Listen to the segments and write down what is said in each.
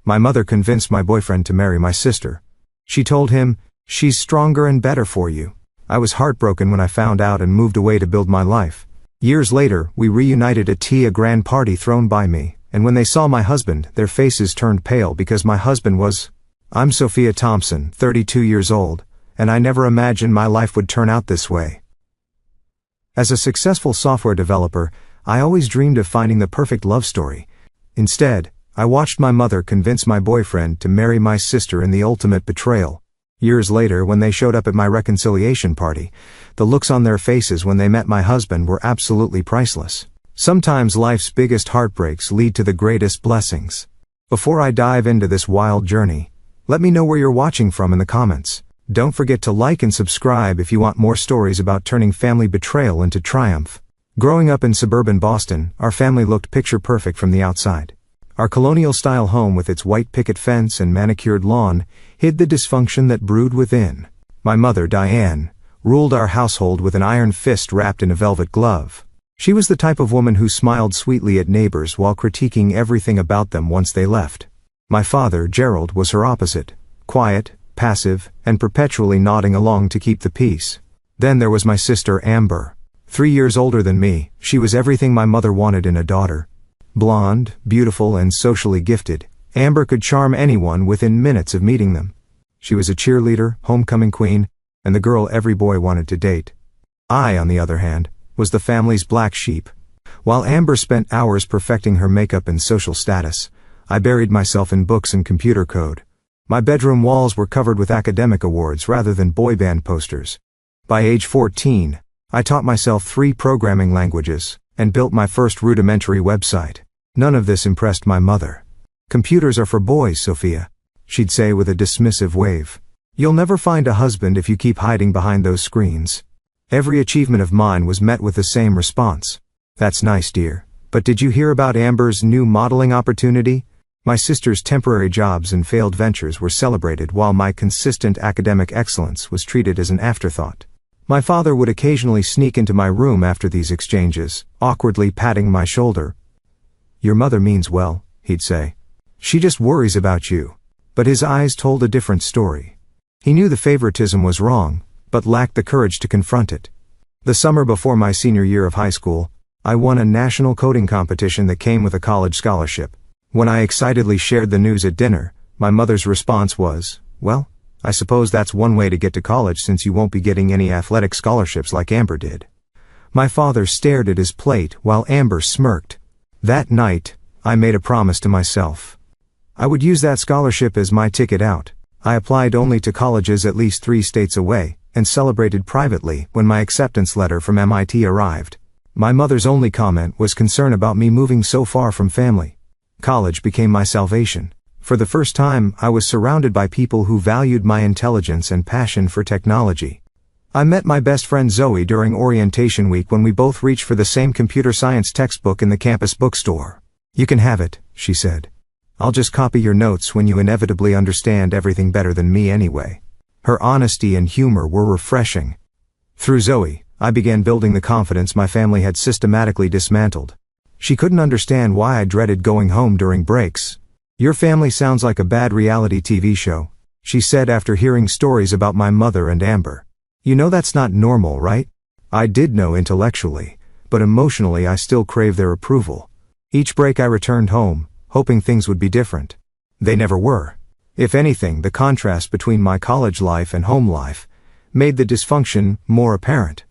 My mother convinced my boyfriend to marry my sister. She told him, "She's stronger and better for you." I was heartbroken when I found out and moved away to build my life. Years later, we reunited at a grand party thrown by me, and when they saw my husband, their faces turned pale because my husband was... I'm Sophia Thompson, 32 years old, and I never imagined my life would turn out this way. As a successful software developer, I always dreamed of finding the perfect love story. Instead, I watched my mother convince my boyfriend to marry my sister in the ultimate betrayal. Years later, when they showed up at my reconciliation party, the looks on their faces when they met my husband were absolutely priceless. Sometimes life's biggest heartbreaks lead to the greatest blessings. Before I dive into this wild journey, let me know where you're watching from in the comments. Don't forget to like and subscribe if you want more stories about turning family betrayal into triumph. Growing up in suburban Boston, our family looked picture perfect from the outside. Our colonial-style home with its white picket fence and manicured lawn hid the dysfunction that brewed within. My mother, Diane, ruled our household with an iron fist wrapped in a velvet glove. She was the type of woman who smiled sweetly at neighbors while critiquing everything about them once they left. My father, Gerald, was her opposite, quiet, passive, and perpetually nodding along to keep the peace. Then there was my sister, Amber. 3 years older than me, she was everything my mother wanted in a daughter. Blonde, beautiful, and socially gifted, Amber could charm anyone within minutes of meeting them. She was a cheerleader, homecoming queen, and the girl every boy wanted to date. I, on the other hand, was the family's black sheep. While Amber spent hours perfecting her makeup and social status, I buried myself in books and computer code. My bedroom walls were covered with academic awards rather than boy band posters. By age 14, I taught myself 3 programming languages and built my first rudimentary website. None of this impressed my mother. "Computers are for boys, Sophia," she'd say with a dismissive wave. "You'll never find a husband if you keep hiding behind those screens." Every achievement of mine was met with the same response. "That's nice, dear, but did you hear about Amber's new modeling opportunity?" My sister's temporary jobs and failed ventures were celebrated while my consistent academic excellence was treated as an afterthought. My father would occasionally sneak into my room after these exchanges, awkwardly patting my shoulder. "Your mother means well," he'd say. "She just worries about you." But his eyes told a different story. He knew the favoritism was wrong, but lacked the courage to confront it. The summer before my senior year of high school, I won a national coding competition that came with a college scholarship. When I excitedly shared the news at dinner, my mother's response was, "Well, I suppose that's one way to get to college since you won't be getting any athletic scholarships like Amber did." My father stared at his plate while Amber smirked. That night, I made a promise to myself. I would use that scholarship as my ticket out. I applied only to colleges at least 3 states away, and celebrated privately when my acceptance letter from MIT arrived. My mother's only comment was concern about me moving so far from family. College became my salvation. For the first time, I was surrounded by people who valued my intelligence and passion for technology. I met my best friend Zoe during orientation week when we both reached for the same computer science textbook in the campus bookstore. "You can have it," she said. "I'll just copy your notes when you inevitably understand everything better than me anyway." Her honesty and humor were refreshing. Through Zoe, I began building the confidence my family had systematically dismantled. She couldn't understand why I dreaded going home during breaks. "Your family sounds like a bad reality TV show," she said after hearing stories about my mother and Amber. "You know that's not normal, right?" I did know intellectually, but emotionally I still craved their approval. Each break I returned home, hoping things would be different. They never were. If anything, the contrast between my college life and home life made the dysfunction more apparent.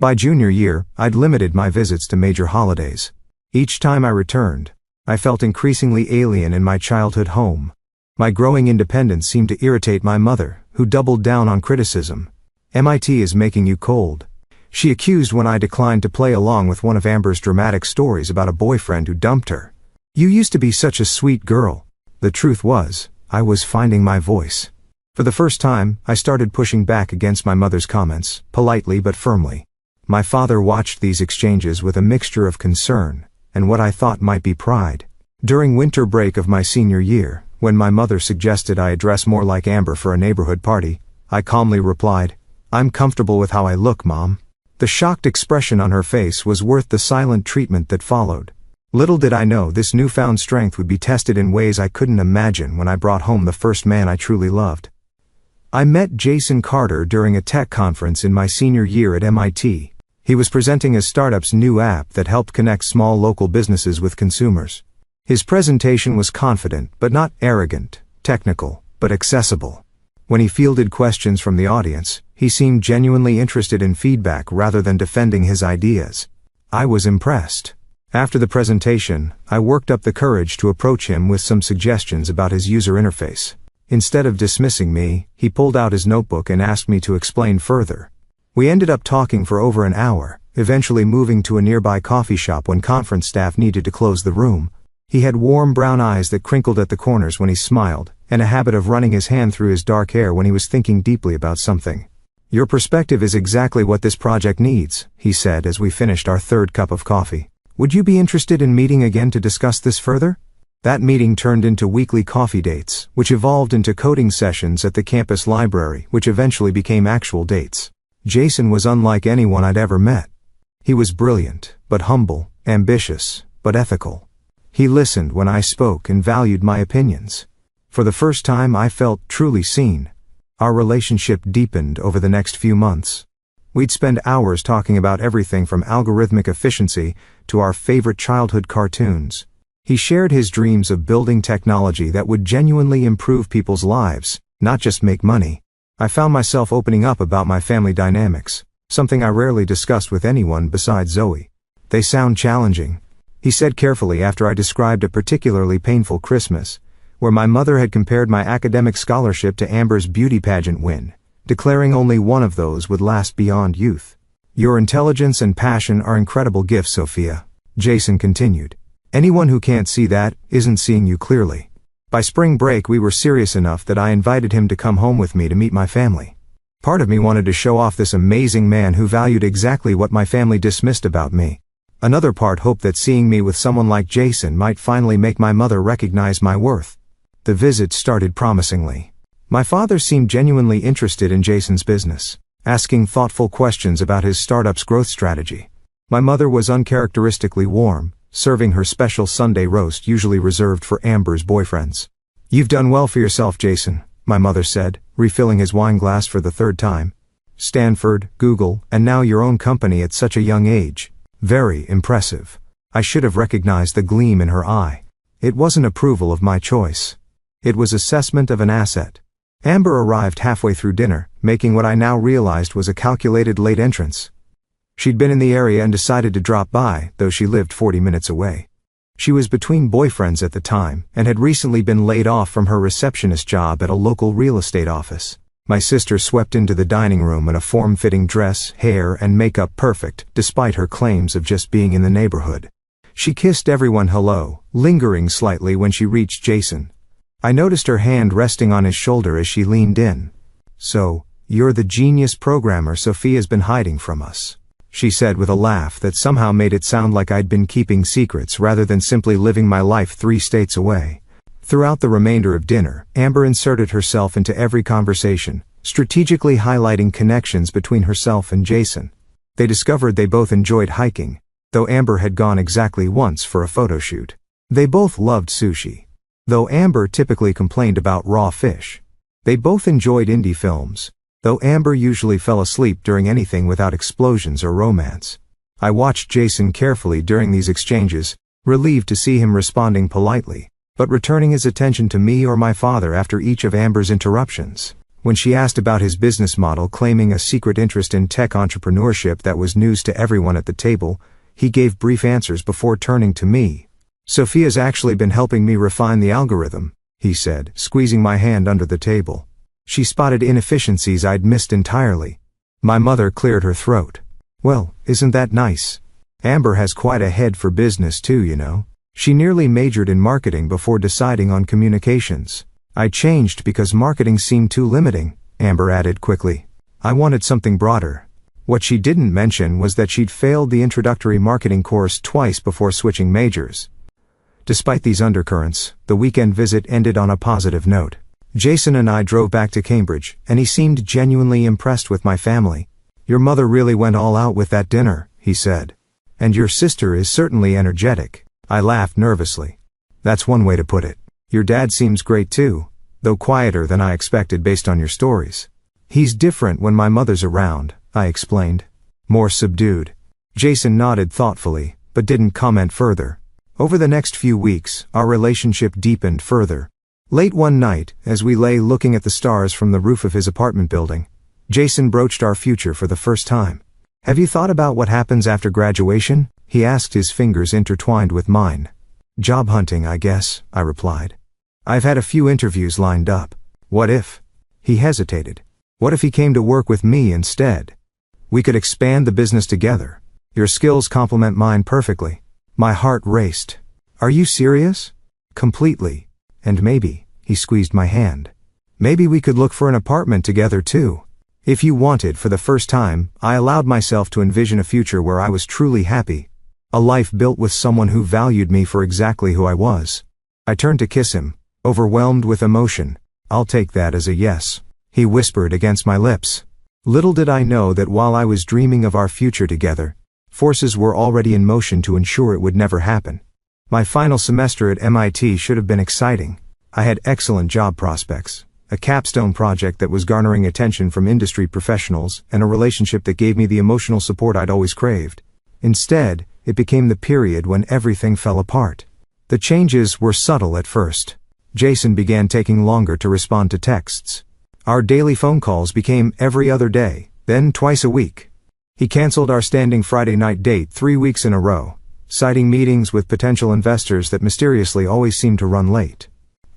By junior year, I'd limited my visits to major holidays. Each time I returned, I felt increasingly alien in my childhood home. My growing independence seemed to irritate my mother, who doubled down on criticism. "MIT is making you cold," she accused when I declined to play along with one of Amber's dramatic stories about a boyfriend who dumped her. "You used to be such a sweet girl." The truth was, I was finding my voice. For the first time, I started pushing back against my mother's comments, politely but firmly. My father watched these exchanges with a mixture of concern and what I thought might be pride. During winter break of my senior year, when my mother suggested I dress more like Amber for a neighborhood party, I calmly replied, "I'm comfortable with how I look, Mom." The shocked expression on her face was worth the silent treatment that followed. Little did I know this newfound strength would be tested in ways I couldn't imagine when I brought home the first man I truly loved. I met Jason Carter during a tech conference in my senior year at MIT. He was presenting his startup's new app that helped connect small local businesses with consumers. His presentation was confident, but not arrogant, technical, but accessible. When he fielded questions from the audience, he seemed genuinely interested in feedback rather than defending his ideas. I was impressed. After the presentation, I worked up the courage to approach him with some suggestions about his user interface. Instead of dismissing me, he pulled out his notebook and asked me to explain further. We ended up talking for over an hour, eventually moving to a nearby coffee shop when conference staff needed to close the room. He had warm brown eyes that crinkled at the corners when he smiled, and a habit of running his hand through his dark hair when he was thinking deeply about something. "Your perspective is exactly what this project needs," he said as we finished our third cup of coffee. "Would you be interested in meeting again to discuss this further?" That meeting turned into weekly coffee dates, which evolved into coding sessions at the campus library, which eventually became actual dates. Jason was unlike anyone I'd ever met. He was brilliant, but humble, ambitious, but ethical. He listened when I spoke and valued my opinions. For the first time, I felt truly seen. Our relationship deepened over the next few months. We'd spend hours talking about everything from algorithmic efficiency to our favorite childhood cartoons. He shared his dreams of building technology that would genuinely improve people's lives, not just make money. I found myself opening up about my family dynamics, something I rarely discussed with anyone besides Zoe. "They sound challenging," he said carefully after I described a particularly painful Christmas, where my mother had compared my academic scholarship to Amber's beauty pageant win, declaring only one of those would last beyond youth. "Your intelligence and passion are incredible gifts, Sophia," Jason continued. "Anyone who can't see that isn't seeing you clearly." By spring break we were serious enough that I invited him to come home with me to meet my family. Part of me wanted to show off this amazing man who valued exactly what my family dismissed about me. Another part hoped that seeing me with someone like Jason might finally make my mother recognize my worth. The visit started promisingly. My father seemed genuinely interested in Jason's business, asking thoughtful questions about his startup's growth strategy. My mother was uncharacteristically warm, serving her special Sunday roast usually reserved for Amber's boyfriends. "You've done well for yourself, Jason," my mother said, refilling his wine glass for the third time. "Stanford, Google, and now your own company at such a young age. Very impressive." I should have recognized the gleam in her eye. It wasn't approval of my choice. It was assessment of an asset. Amber arrived halfway through dinner, making what I now realized was a calculated late entrance. She'd been in the area and decided to drop by, though she lived 40 minutes away. She was between boyfriends at the time, and had recently been laid off from her receptionist job at a local real estate office. My sister swept into the dining room in a form-fitting dress, hair and makeup perfect, despite her claims of just being in the neighborhood. She kissed everyone hello, lingering slightly when she reached Jason. I noticed her hand resting on his shoulder as she leaned in. "So, you're the genius programmer Sophia's been hiding from us," she said with a laugh that somehow made it sound like I'd been keeping secrets rather than simply living my life 3 states away. Throughout the remainder of dinner, Amber inserted herself into every conversation, strategically highlighting connections between herself and Jason. They discovered they both enjoyed hiking, though Amber had gone exactly once for a photo shoot. They both loved sushi, though Amber typically complained about raw fish. They both enjoyed indie films, though Amber usually fell asleep during anything without explosions or romance. I watched Jason carefully during these exchanges, relieved to see him responding politely, but returning his attention to me or my father after each of Amber's interruptions. When she asked about his business model, claiming a secret interest in tech entrepreneurship that was news to everyone at the table, he gave brief answers before turning to me. "Sophia's actually been helping me refine the algorithm," he said, squeezing my hand under the table. "She spotted inefficiencies I'd missed entirely." My mother cleared her throat. "Well, isn't that nice? Amber has quite a head for business too, you know. She nearly majored in marketing before deciding on communications. I changed because marketing seemed too limiting," Amber added quickly. "I wanted something broader." What she didn't mention was that she'd failed the introductory marketing course twice before switching majors. Despite these undercurrents, the weekend visit ended on a positive note. Jason and I drove back to Cambridge, and he seemed genuinely impressed with my family. "Your mother really went all out with that dinner," he said. "And your sister is certainly energetic." I laughed nervously. That's one way to put it. Your dad seems great too, though quieter than I expected based on your stories. He's different when my mother's around, I explained. More subdued. Jason nodded thoughtfully, but didn't comment further. Over the next few weeks, our relationship deepened further. Late one night, as we lay looking at the stars from the roof of his apartment building, Jason broached our future for the first time. Have you thought about what happens after graduation? He asked, his fingers intertwined with mine. Job hunting, I guess, I replied. I've had a few interviews lined up. What if? He hesitated. What if he came to work with me instead? We could expand the business together. Your skills complement mine perfectly. My heart raced. Are you serious? Completely. And maybe, he squeezed my hand. Maybe we could look for an apartment together too. If you wanted, for the first time, I allowed myself to envision a future where I was truly happy. A life built with someone who valued me for exactly who I was. I turned to kiss him, overwhelmed with emotion. I'll take that as a yes, he whispered against my lips. Little did I know that while I was dreaming of our future together, forces were already in motion to ensure it would never happen. My final semester at MIT should have been exciting. I had excellent job prospects, a capstone project that was garnering attention from industry professionals, and a relationship that gave me the emotional support I'd always craved. Instead, it became the period when everything fell apart. The changes were subtle at first. Jason began taking longer to respond to texts. Our daily phone calls became every other day, then twice a week. He canceled our standing Friday night date 3 weeks in a row, citing meetings with potential investors that mysteriously always seemed to run late.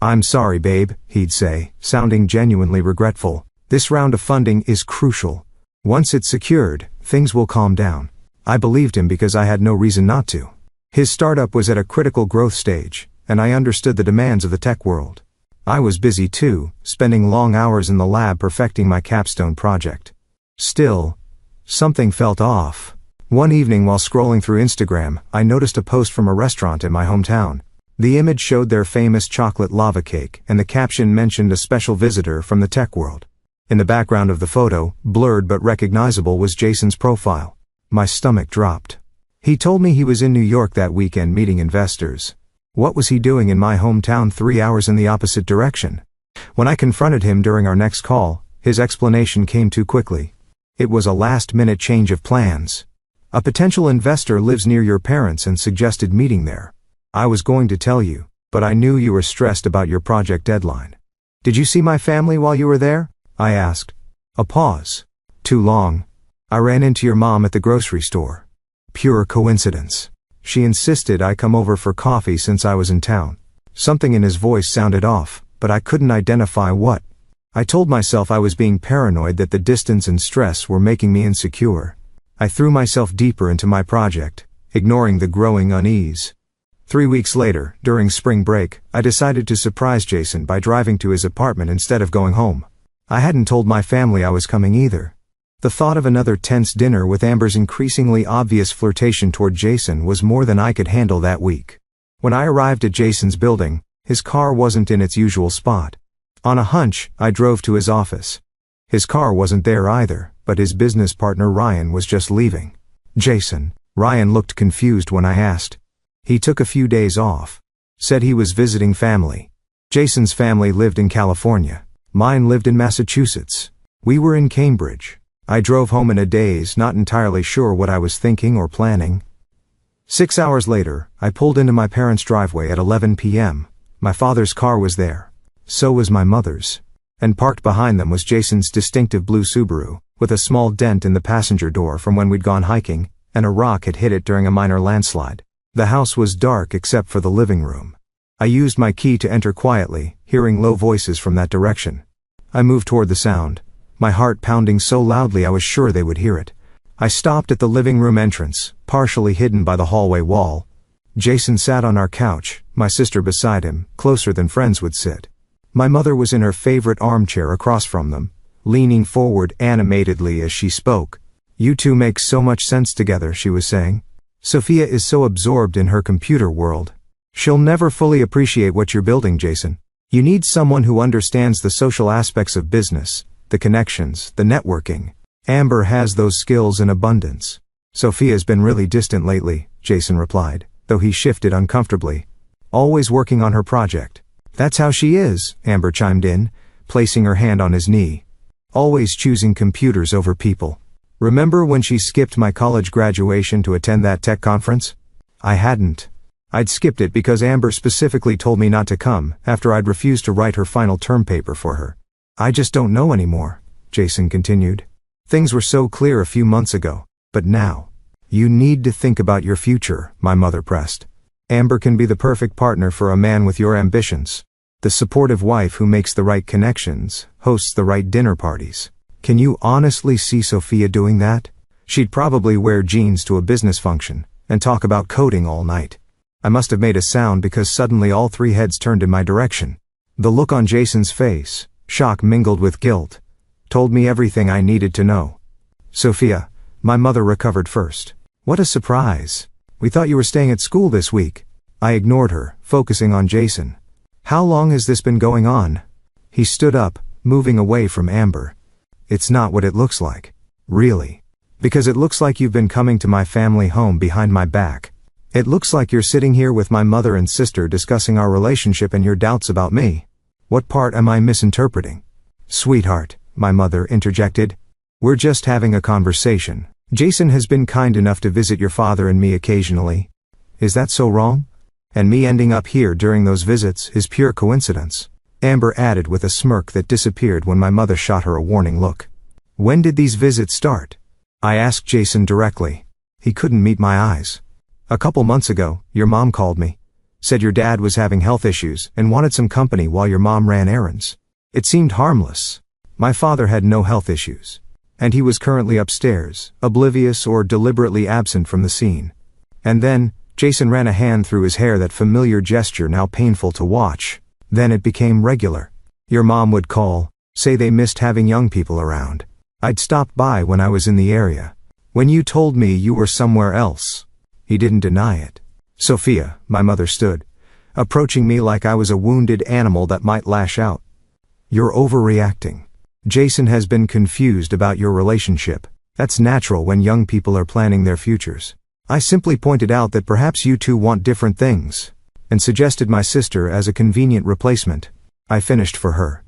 I'm sorry, babe, he'd say, sounding genuinely regretful. This round of funding is crucial. Once it's secured, things will calm down. I believed him because I had no reason not to. His startup was at a critical growth stage, and I understood the demands of the tech world. I was busy too, spending long hours in the lab perfecting my capstone project. Still, something felt off. One evening while scrolling through Instagram, I noticed a post from a restaurant in my hometown. The image showed their famous chocolate lava cake, and the caption mentioned a special visitor from the tech world. In the background of the photo, blurred but recognizable, was Jason's profile. My stomach dropped. He told me he was in New York that weekend meeting investors. What was he doing in my hometown 3 hours in the opposite direction? When I confronted him during our next call, his explanation came too quickly. It was a last-minute change of plans. A potential investor lives near your parents and suggested meeting there. I was going to tell you, but I knew you were stressed about your project deadline. Did you see my family while you were there? I asked. A pause. Too long. I ran into your mom at the grocery store. Pure coincidence. She insisted I come over for coffee since I was in town. Something in his voice sounded off, but I couldn't identify what. I told myself I was being paranoid, that the distance and stress were making me insecure. I threw myself deeper into my project, ignoring the growing unease. 3 weeks later, during spring break, I decided to surprise Jason by driving to his apartment instead of going home. I hadn't told my family I was coming either. The thought of another tense dinner with Amber's increasingly obvious flirtation toward Jason was more than I could handle that week. When I arrived at Jason's building, his car wasn't in its usual spot. On a hunch, I drove to his office. His car wasn't there either, but his business partner Ryan was just leaving. Jason. Ryan looked confused when I asked. He took a few days off. Said he was visiting family. Jason's family lived in California. Mine lived in Massachusetts. We were in Cambridge. I drove home in a daze, not entirely sure what I was thinking or planning. 6 hours later, I pulled into my parents' driveway at 11 p.m. My father's car was there. So was my mother's. And parked behind them was Jason's distinctive blue Subaru, with a small dent in the passenger door from when we'd gone hiking, and a rock had hit it during a minor landslide. The house was dark except for the living room. I used my key to enter quietly, hearing low voices from that direction. I moved toward the sound, my heart pounding so loudly I was sure they would hear it. I stopped at the living room entrance, partially hidden by the hallway wall. Jason sat on our couch, my sister beside him, closer than friends would sit. My mother was in her favorite armchair across from them, leaning forward animatedly as she spoke. "You two make so much sense together," she was saying. "Sophia is so absorbed in her computer world. She'll never fully appreciate what you're building, Jason. You need someone who understands the social aspects of business, the connections, the networking. Amber has those skills in abundance." "Sophia's been really distant lately," Jason replied. though he shifted uncomfortably. Always working on her project. That's how she is, Amber chimed in, placing her hand on his knee. Always choosing computers over people. Remember when she skipped my college graduation to attend that tech conference? I hadn't. I'd skipped it because Amber specifically told me not to come after I'd refused to write her final term paper for her. I just don't know anymore, Jason continued. Things were so clear a few months ago, but now. You need to think about your future, my mother pressed. Amber can be the perfect partner for a man with your ambitions. The supportive wife who makes the right connections, hosts the right dinner parties. Can you honestly see Sophia doing that? She'd probably wear jeans to a business function and talk about coding all night. I must have made a sound because suddenly all three heads turned in my direction. The look on Jason's face, shock mingled with guilt, told me everything I needed to know. Sophia, my mother recovered first. What a surprise. We thought you were staying at school this week. I ignored her, focusing on Jason. How long has this been going on? He stood up, moving away from Amber. It's not what it looks like. Really. Because it looks like you've been coming to my family home behind my back. It looks like you're sitting here with my mother and sister discussing our relationship and your doubts about me. What part am I misinterpreting? Sweetheart, my mother interjected. We're just having a conversation. Jason has been kind enough to visit your father and me occasionally. Is that so wrong? And me ending up here during those visits is pure coincidence. Amber added with a smirk that disappeared when my mother shot her a warning look. When did these visits start? I asked Jason directly. He couldn't meet my eyes. A couple months ago, your mom called me. Said your dad was having health issues and wanted some company while your mom ran errands. It seemed harmless. My father had no health issues. And he was currently upstairs, oblivious or deliberately absent from the scene. And then, Jason ran a hand through his hair, that familiar gesture now painful to watch. Then it became regular. Your mom would call, say they missed having young people around. I'd stop by when I was in the area. When you told me you were somewhere else. He didn't deny it. Sophia, my mother stood, approaching me like I was a wounded animal that might lash out. You're overreacting. Jason has been confused about your relationship. That's natural when young people are planning their futures. I simply pointed out that perhaps you two want different things, and suggested my sister as a convenient replacement. I finished for her.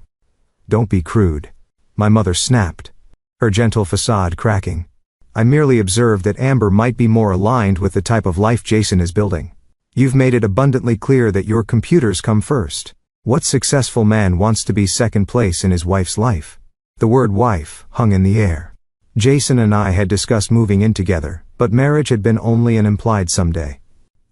Don't be crude. My mother snapped, her gentle facade cracking. I merely observed that Amber might be more aligned with the type of life Jason is building. You've made it abundantly clear that your computers come first. What successful man wants to be second place in his wife's life? The word wife hung in the air. Jason and I had discussed moving in together, but marriage had been only an implied someday.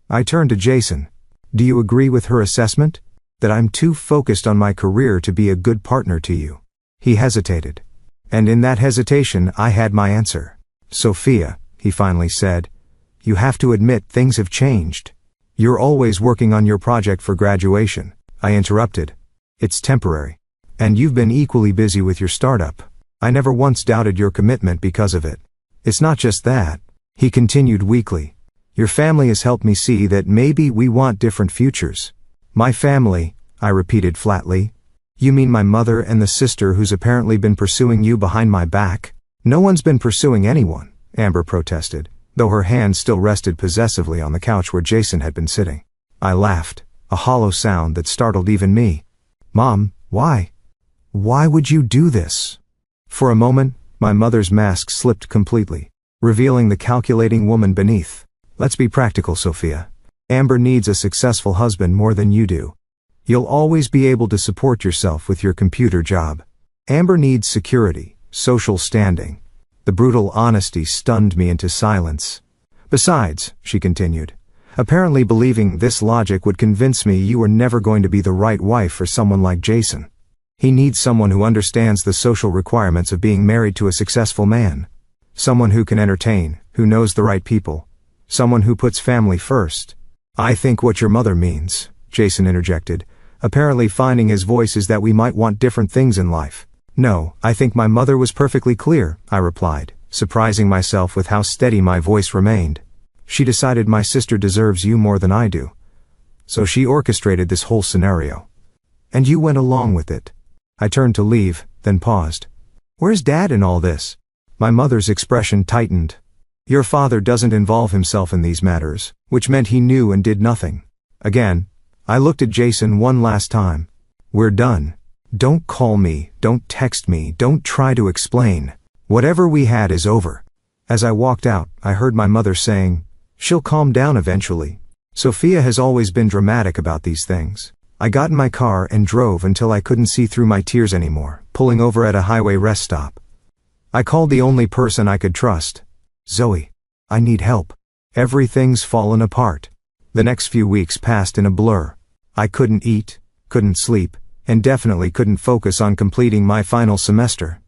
I turned to Jason. Do you agree with her assessment? That I'm too focused on my career to be a good partner to you? He hesitated. And in that hesitation I had my answer. Sophia, he finally said, you have to admit things have changed. You're always working on your project for graduation. I interrupted. It's temporary. And you've been equally busy with your startup. I never once doubted your commitment because of it. It's not just that, he continued weakly. Your family has helped me see that maybe we want different futures. My family, I repeated flatly. You mean my mother and the sister who's apparently been pursuing you behind my back? No one's been pursuing anyone, Amber protested, though her hand still rested possessively on the couch where Jason had been sitting. I laughed, a hollow sound that startled even me. Mom, why? Why would you do this? For a moment, my mother's mask slipped completely, revealing the calculating woman beneath. Let's be practical, Sophia. Amber needs a successful husband more than you do. You'll always be able to support yourself with your computer job. Amber needs security, social standing. The brutal honesty stunned me into silence. Besides, she continued, apparently believing this logic would convince me you were never going to be the right wife for someone like Jason. He needs someone who understands the social requirements of being married to a successful man. Someone who can entertain, who knows the right people. Someone who puts family first. I think what your mother means, Jason interjected, apparently finding his voice, is that we might want different things in life. No, I think my mother was perfectly clear, I replied, surprising myself with how steady my voice remained. She decided my sister deserves you more than I do. So she orchestrated this whole scenario. And you went along with it. I turned to leave, then paused. Where's Dad in all this? My mother's expression tightened. Your father doesn't involve himself in these matters, which meant he knew and did nothing. Again, I looked at Jason one last time. We're done. Don't call me, don't text me, don't try to explain. Whatever we had is over. As I walked out, I heard my mother saying, "She'll calm down eventually." Sophia has always been dramatic about these things. I got in my car and drove until I couldn't see through my tears anymore, pulling over at a highway rest stop. I called the only person I could trust. "Zoe, I need help. Everything's fallen apart." The next few weeks passed in a blur. I couldn't eat, couldn't sleep, and definitely couldn't focus on completing my final semester.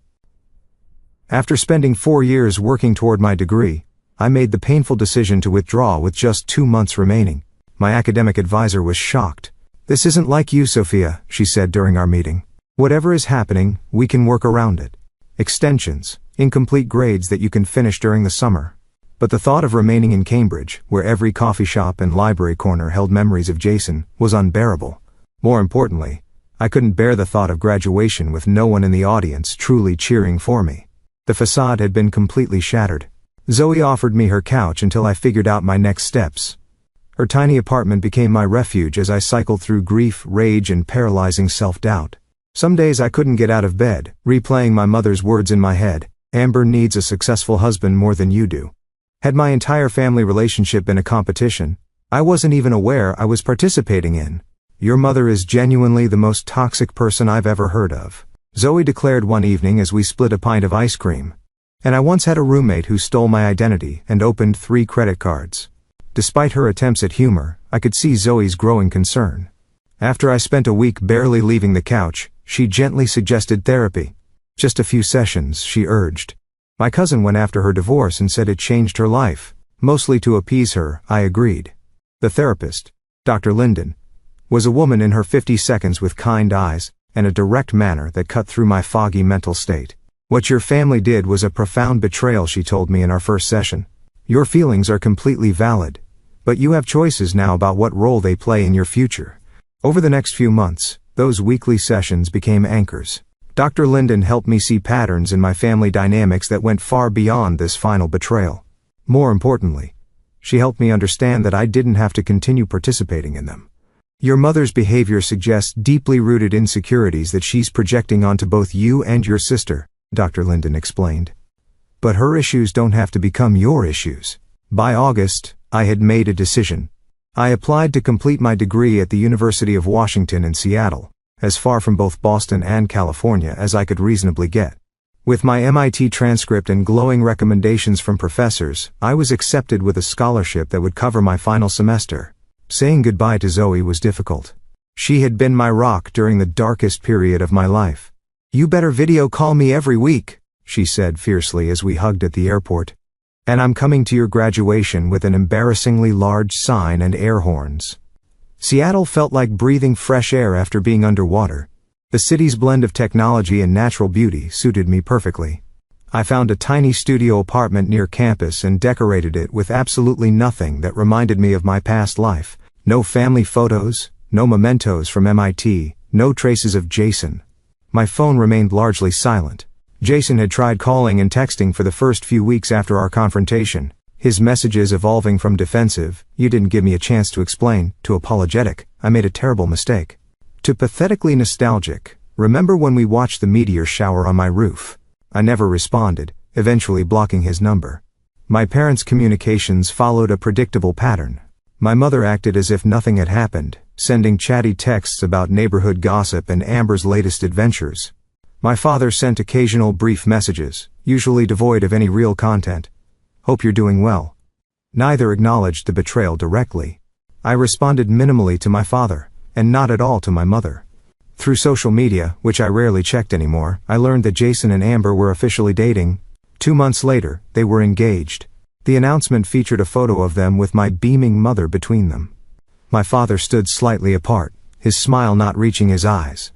After spending 4 years working toward my degree, I made the painful decision to withdraw with just 2 months remaining. My academic advisor was shocked. "This isn't like you, Sophia," she said during our meeting. "Whatever is happening, we can work around it. Extensions, incomplete grades that you can finish during the summer." But the thought of remaining in Cambridge, where every coffee shop and library corner held memories of Jason, was unbearable. More importantly, I couldn't bear the thought of graduation with no one in the audience truly cheering for me. The facade had been completely shattered. Zoe offered me her couch until I figured out my next steps. Her tiny apartment became my refuge as I cycled through grief, rage, and paralyzing self-doubt. Some days I couldn't get out of bed, replaying my mother's words in my head. "Amber needs a successful husband more than you do." Had my entire family relationship been a competition I wasn't even aware I was participating in? "Your mother is genuinely the most toxic person I've ever heard of," Zoe declared one evening as we split a pint of ice cream. And I once had a roommate who stole my identity and opened 3 credit cards. Despite her attempts at humor, I could see Zoe's growing concern. After I spent a week barely leaving the couch, she gently suggested therapy. "Just a few sessions," she urged. My cousin went after her divorce and said it changed her life. Mostly to appease her, I agreed. The therapist, Dr. Linden, was a woman in her 50s with kind eyes and a direct manner that cut through my foggy mental state. "What your family did was a profound betrayal," she told me in our first session. "Your feelings are completely valid, but you have choices now about what role they play in your future." Over the next few months, those weekly sessions became anchors. Dr. Linden helped me see patterns in my family dynamics that went far beyond this final betrayal. More importantly, she helped me understand that I didn't have to continue participating in them. "Your mother's behavior suggests deeply rooted insecurities that she's projecting onto both you and your sister," Dr. Linden explained. "But her issues don't have to become your issues." By August, I had made a decision. I applied to complete my degree at the University of Washington in Seattle, as far from both Boston and California as I could reasonably get. With my MIT transcript and glowing recommendations from professors, I was accepted with a scholarship that would cover my final semester. Saying goodbye to Zoe was difficult. She had been my rock during the darkest period of my life. "You better video call me every week," she said fiercely as we hugged at the airport. "And I'm coming to your graduation with an embarrassingly large sign and air horns." Seattle felt like breathing fresh air after being underwater. The city's blend of technology and natural beauty suited me perfectly. I found a tiny studio apartment near campus and decorated it with absolutely nothing that reminded me of my past life. No family photos, no mementos from MIT, no traces of Jason. My phone remained largely silent. Jason had tried calling and texting for the first few weeks after our confrontation, his messages evolving from defensive, "You didn't give me a chance to explain," to apologetic, "I made a terrible mistake," to pathetically nostalgic, "Remember when we watched the meteor shower on my roof?" I never responded, eventually blocking his number. My parents' communications followed a predictable pattern. My mother acted as if nothing had happened, sending chatty texts about neighborhood gossip and Amber's latest adventures. My father sent occasional brief messages, usually devoid of any real content. "Hope you're doing well." Neither acknowledged the betrayal directly. I responded minimally to my father, and not at all to my mother. Through social media, which I rarely checked anymore, I learned that Jason and Amber were officially dating. 2 months later, they were engaged. The announcement featured a photo of them with my beaming mother between them. My father stood slightly apart, his smile not reaching his eyes.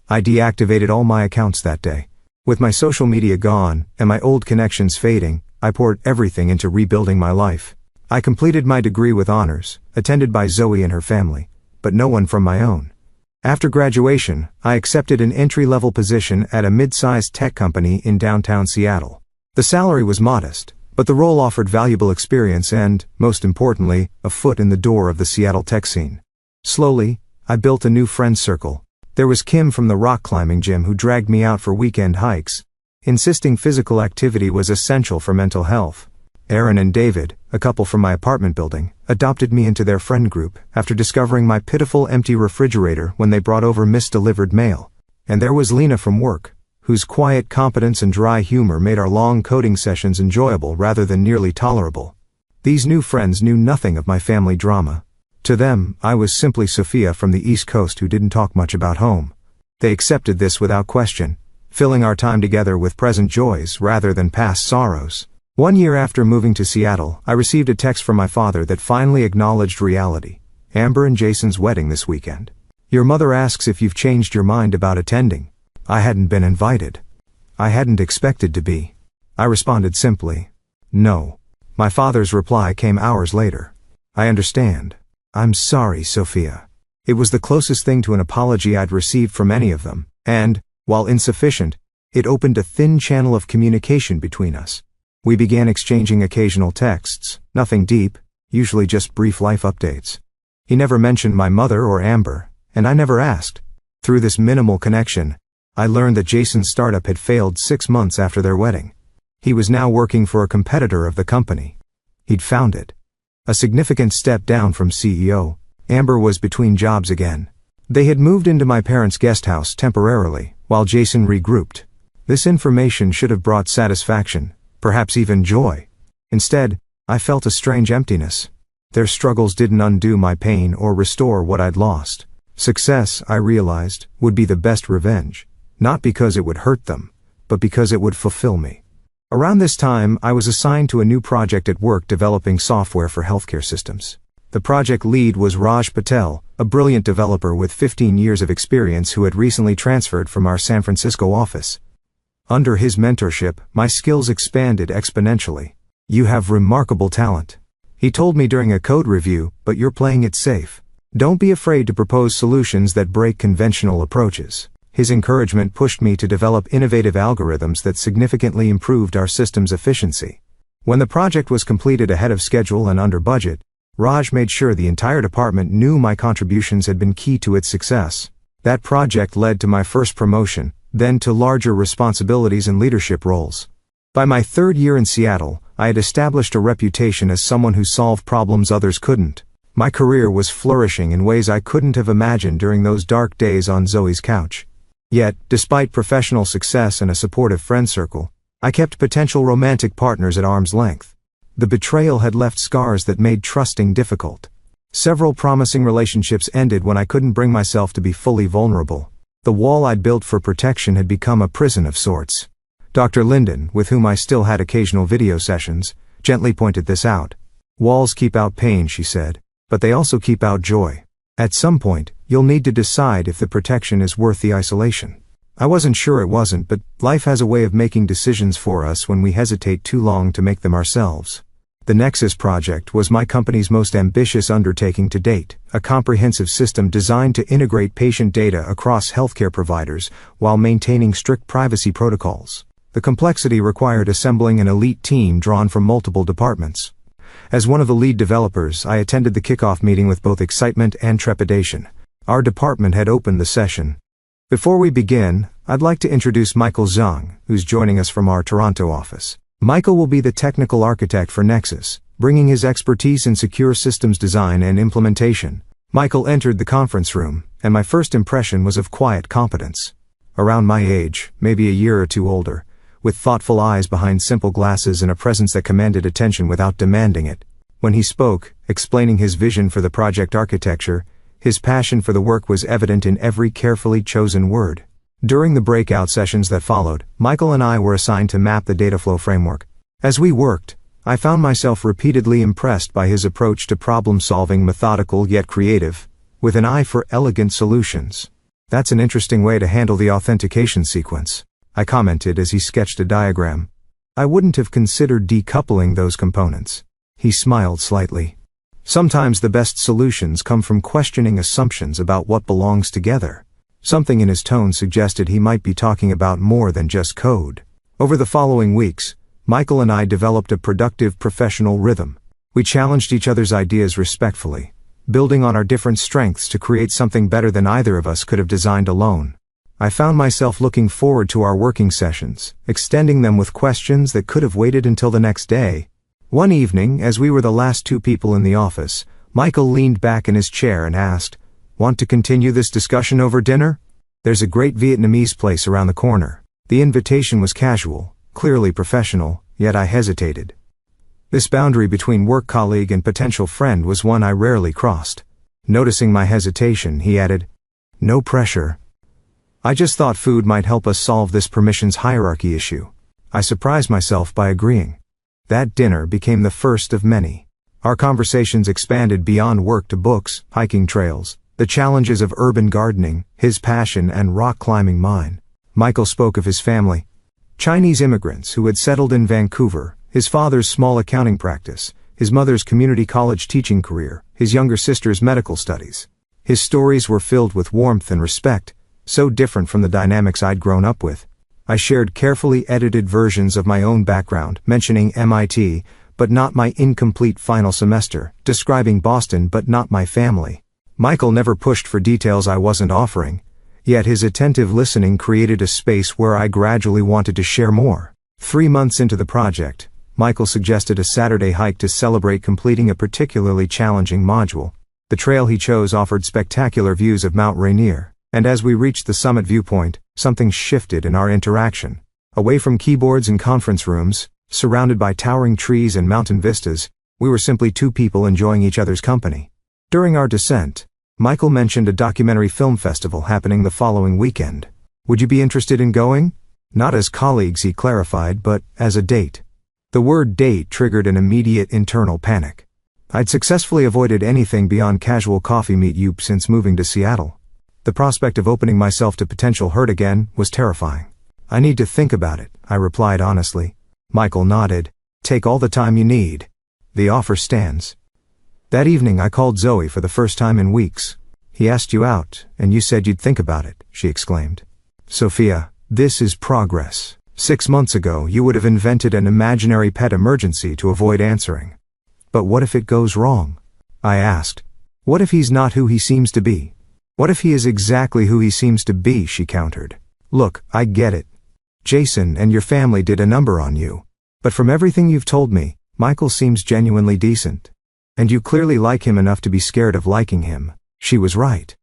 I deactivated all my accounts that day. With my social media gone, and my old connections fading, I poured everything into rebuilding my life. I completed my degree with honors, attended by Zoe and her family, but no one from my own. After graduation, I accepted an entry-level position at a mid-sized tech company in downtown Seattle. The salary was modest, But the role offered valuable experience and, most importantly, a foot in the door of the Seattle tech scene. Slowly, I built a new friend circle. There was Kim from the rock climbing gym who dragged me out for weekend hikes, insisting physical activity was essential for mental health. Aaron and David, a couple from my apartment building, adopted me into their friend group after discovering my pitiful empty refrigerator when they brought over misdelivered mail. And there was Lena from work, whose quiet competence and dry humor made our long coding sessions enjoyable rather than nearly tolerable. These new friends knew nothing of my family drama. To them, I was simply Sophia from the East Coast who didn't talk much about home. They accepted this without question, filling our time together with present joys rather than past sorrows. 1 year after moving to Seattle, I received a text from my father that finally acknowledged reality. Amber and Jason's wedding this weekend. Your mother asks if you've changed your mind about attending. I hadn't been invited. I hadn't expected to be. I responded simply, no. My father's reply came hours later. I understand. I'm sorry, Sophia. It was the closest thing to an apology I'd received from any of them, and, while insufficient, it opened a thin channel of communication between us. We began exchanging occasional texts, nothing deep, usually just brief life updates. He never mentioned my mother or Amber, and I never asked. Through this minimal connection, I learned that Jason's startup had failed 6 months after their wedding. He was now working for a competitor of the company. He'd found it. A significant step down from CEO. Amber was between jobs again. They had moved into my parents' guest house temporarily, while Jason regrouped. This information should have brought satisfaction, perhaps even joy. Instead, I felt a strange emptiness. Their struggles didn't undo my pain or restore what I'd lost. Success, I realized, would be the best revenge. Not because it would hurt them, but because it would fulfill me. Around this time, I was assigned to a new project at work developing software for healthcare systems. The project lead was Raj Patel, a brilliant developer with 15 years of experience who had recently transferred from our San Francisco office. Under his mentorship, my skills expanded exponentially. You have remarkable talent, he told me during a code review, but you're playing it safe. Don't be afraid to propose solutions that break conventional approaches. His encouragement pushed me to develop innovative algorithms that significantly improved our system's efficiency. When the project was completed ahead of schedule and under budget, Raj made sure the entire department knew my contributions had been key to its success. That project led to my first promotion, then to larger responsibilities and leadership roles. By my 3rd year in Seattle, I had established a reputation as someone who solved problems others couldn't. My career was flourishing in ways I couldn't have imagined during those dark days on Zoe's couch. Yet, despite professional success and a supportive friend circle, I kept potential romantic partners at arm's length. The betrayal had left scars that made trusting difficult. Several promising relationships ended when I couldn't bring myself to be fully vulnerable. The wall I'd built for protection had become a prison of sorts. Dr. Linden, with whom I still had occasional video sessions, gently pointed this out. Walls keep out pain, she said, but they also keep out joy. At some point, you'll need to decide if the protection is worth the isolation. I wasn't sure it wasn't, but life has a way of making decisions for us when we hesitate too long to make them ourselves. The Nexus project was my company's most ambitious undertaking to date, a comprehensive system designed to integrate patient data across healthcare providers while maintaining strict privacy protocols. The complexity required assembling an elite team drawn from multiple departments. As one of the lead developers, I attended the kickoff meeting with both excitement and trepidation. Our department had opened the session. Before we begin, I'd like to introduce Michael Zhang, who's joining us from our Toronto office. Michael will be the technical architect for Nexus, bringing his expertise in secure systems design and implementation. Michael entered the conference room, and my first impression was of quiet competence. Around my age, maybe a year or two older, with thoughtful eyes behind simple glasses and a presence that commanded attention without demanding it. When he spoke, explaining his vision for the project architecture, his passion for the work was evident in every carefully chosen word. During the breakout sessions that followed, Michael and I were assigned to map the dataflow framework. As we worked, I found myself repeatedly impressed by his approach to problem-solving, methodical yet creative, with an eye for elegant solutions. That's an interesting way to handle the authentication sequence, I commented as he sketched a diagram. I wouldn't have considered decoupling those components. He smiled slightly. Sometimes the best solutions come from questioning assumptions about what belongs together. Something in his tone suggested he might be talking about more than just code. Over the following weeks, Michael and I developed a productive professional rhythm. We challenged each other's ideas respectfully, building on our different strengths to create something better than either of us could have designed alone. I found myself looking forward to our working sessions, extending them with questions that could have waited until the next day. One evening, as we were the last two people in the office, Michael leaned back in his chair and asked, "Want to continue this discussion over dinner? There's a great Vietnamese place around the corner." The invitation was casual, clearly professional, yet I hesitated. This boundary between work colleague and potential friend was one I rarely crossed. Noticing my hesitation, he added, "No pressure. I just thought food might help us solve this permissions hierarchy issue." I surprised myself by agreeing. That dinner became the first of many. Our conversations expanded beyond work to books, hiking trails, the challenges of urban gardening, his passion, and rock climbing mine. Michael spoke of his family, Chinese immigrants who had settled in Vancouver, his father's small accounting practice, his mother's community college teaching career, his younger sister's medical studies. His stories were filled with warmth and respect, so different from the dynamics I'd grown up with. I shared carefully edited versions of my own background, mentioning MIT, but not my incomplete final semester, describing Boston but not my family. Michael never pushed for details I wasn't offering, yet his attentive listening created a space where I gradually wanted to share more. 3 months into the project, Michael suggested a Saturday hike to celebrate completing a particularly challenging module. The trail he chose offered spectacular views of Mount Rainier, and as we reached the summit viewpoint, something shifted in our interaction. Away from keyboards and conference rooms, surrounded by towering trees and mountain vistas, we were simply two people enjoying each other's company. During our descent, Michael mentioned a documentary film festival happening the following weekend. "Would you be interested in going?" Not as colleagues, he clarified, but as a date. The word date triggered an immediate internal panic. I'd successfully avoided anything beyond casual coffee meet-up since moving to Seattle. The prospect of opening myself to potential hurt again was terrifying. "I need to think about it," I replied honestly. Michael nodded. "Take all the time you need. The offer stands." That evening I called Zoe for the first time in weeks. "He asked you out, and you said you'd think about it," she exclaimed. "Sophia, this is progress. 6 months ago you would have invented an imaginary pet emergency to avoid answering." "But what if it goes wrong?" I asked. "What if he's not who he seems to be?" "What if he is exactly who he seems to be?" she countered. "Look, I get it. Jason and your family did a number on you. But from everything you've told me, Michael seems genuinely decent. And you clearly like him enough to be scared of liking him." She was right.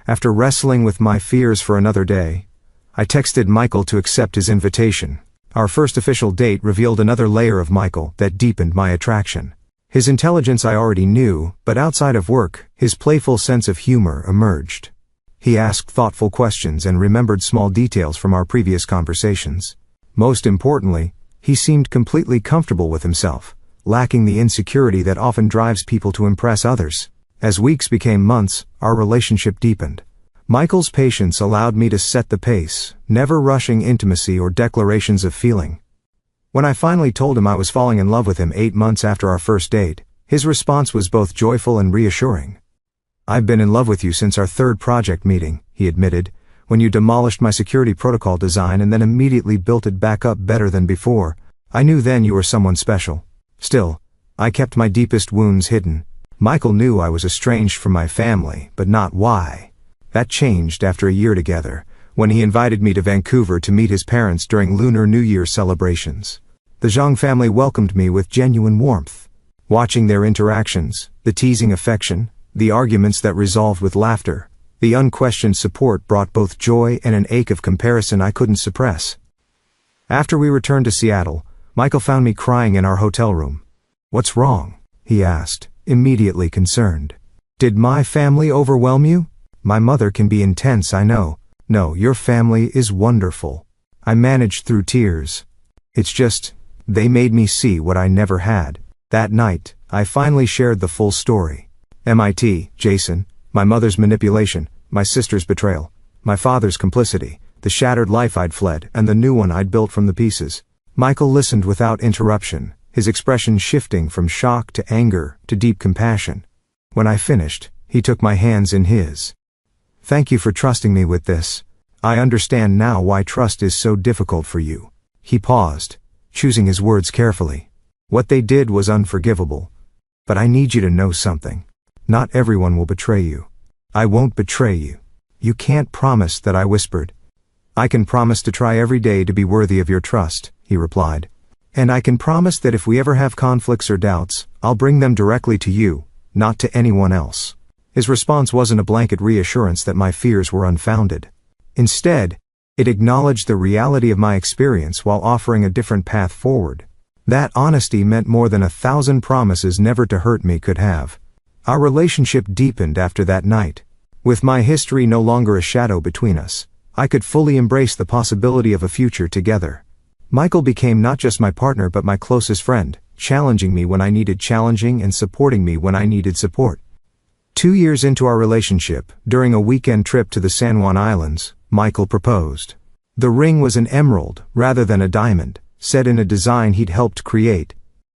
After wrestling with my fears for another day, I texted Michael to accept his invitation. Our first official date revealed another layer of Michael that deepened my attraction. His intelligence I already knew, but outside of work, his playful sense of humor emerged. He asked thoughtful questions and remembered small details from our previous conversations. Most importantly, he seemed completely comfortable with himself, lacking the insecurity that often drives people to impress others. As weeks became months, our relationship deepened. Michael's patience allowed me to set the pace, never rushing intimacy or declarations of feeling. When I finally told him I was falling in love with him 8 months after our first date, his response was both joyful and reassuring. "I've been in love with you since our third project meeting," he admitted, "when you demolished my security protocol design and then immediately built it back up better than before. I knew then you were someone special. Still, I kept my deepest wounds hidden." Michael knew I was estranged from my family, but not why. That changed after a year together, when he invited me to Vancouver to meet his parents during Lunar New Year celebrations. The Zhang family welcomed me with genuine warmth. Watching their interactions, the teasing affection, the arguments that resolved with laughter, the unquestioned support brought both joy and an ache of comparison I couldn't suppress. After we returned to Seattle, Michael found me crying in our hotel room. "What's wrong?" he asked, immediately concerned. "Did my family overwhelm you? My mother can be intense, I know." "No, your family is wonderful." I managed through tears. "It's just, they made me see what I never had." That night, I finally shared the full story. MIT, Jason, my mother's manipulation, my sister's betrayal, my father's complicity, the shattered life I'd fled, and the new one I'd built from the pieces. Michael listened without interruption, his expression shifting from shock to anger to deep compassion. When I finished, he took my hands in his. "Thank you for trusting me with this. I understand now why trust is so difficult for you." He paused, choosing his words carefully. What they did was unforgivable. But I need you to know something. Not everyone will betray you. I won't betray you. You can't promise that, I whispered. I can promise to try every day to be worthy of your trust, he replied. And I can promise that if we ever have conflicts or doubts, I'll bring them directly to you, not to anyone else. His response wasn't a blanket reassurance that my fears were unfounded. Instead, it acknowledged the reality of my experience while offering a different path forward. That honesty meant more than 1,000 promises never to hurt me could have. Our relationship deepened after that night. With my history no longer a shadow between us, I could fully embrace the possibility of a future together. Michael became not just my partner but my closest friend, challenging me when I needed challenging and supporting me when I needed support. 2 years into our relationship, during a weekend trip to the San Juan Islands, Michael proposed. The ring was an emerald rather than a diamond, set in a design he'd helped create.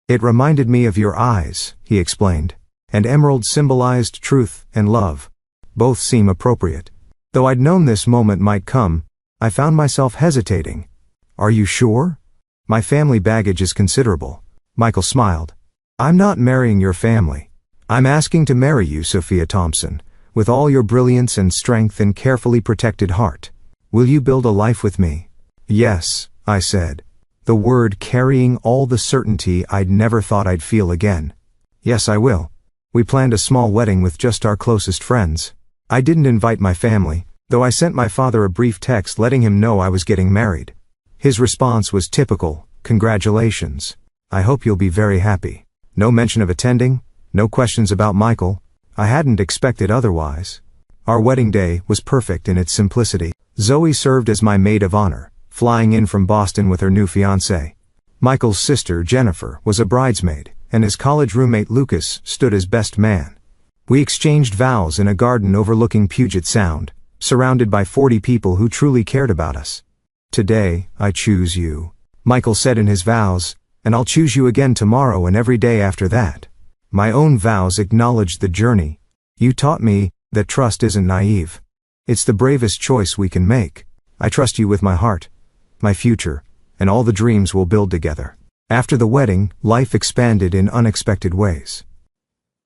It reminded me of your eyes, he explained, and emerald symbolized truth and love. Both seem appropriate. Though I'd known this moment might come, I found myself hesitating. Are you sure? My family baggage is considerable. Michael smiled. I'm not marrying your family. I'm asking to marry you, Sophia Thompson, with all your brilliance and strength and carefully protected heart. Will you build a life with me? Yes, I said. The word carrying all the certainty I'd never thought I'd feel again. Yes, I will. We planned a small wedding with just our closest friends. I didn't invite my family, though I sent my father a brief text letting him know I was getting married. His response was typical, congratulations. I hope you'll be very happy. No mention of attending, no questions about Michael. I hadn't expected otherwise. Our wedding day was perfect in its simplicity. Zoe served as my maid of honor, flying in from Boston with her new fiancé. Michael's sister, Jennifer, was a bridesmaid, and his college roommate Lucas stood as best man. We exchanged vows in a garden overlooking Puget Sound, surrounded by 40 people who truly cared about us. Today, I choose you, Michael said in his vows, and I'll choose you again tomorrow and every day after that. My own vows acknowledged the journey. You taught me that trust isn't naive. It's the bravest choice we can make. I trust you with my heart, my future, and all the dreams we'll build together. After the wedding, life expanded in unexpected ways.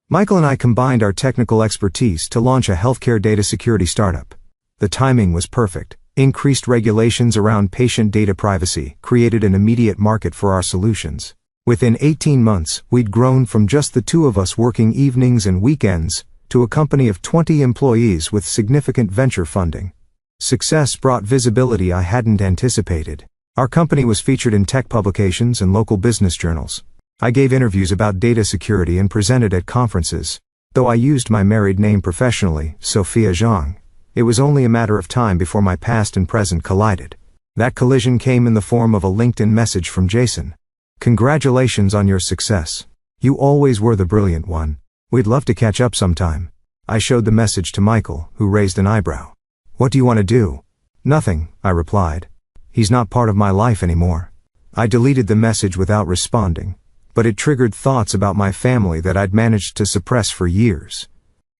Michael and I combined our technical expertise to launch a healthcare data security startup. The timing was perfect. Increased regulations around patient data privacy created an immediate market for our solutions. Within 18 months, we'd grown from just the two of us working evenings and weekends to a company of 20 employees with significant venture funding. Success brought visibility I hadn't anticipated. Our company was featured in tech publications and local business journals. I gave interviews about data security and presented at conferences. Though I used my married name professionally, Sophia Zhang, it was only a matter of time before my past and present collided. That collision came in the form of a LinkedIn message from Jason. Congratulations on your success. You always were the brilliant one. We'd love to catch up sometime. I showed the message to Michael, who raised an eyebrow. What do you want to do? Nothing, I replied. He's not part of my life anymore. I deleted the message without responding, but it triggered thoughts about my family that I'd managed to suppress for years.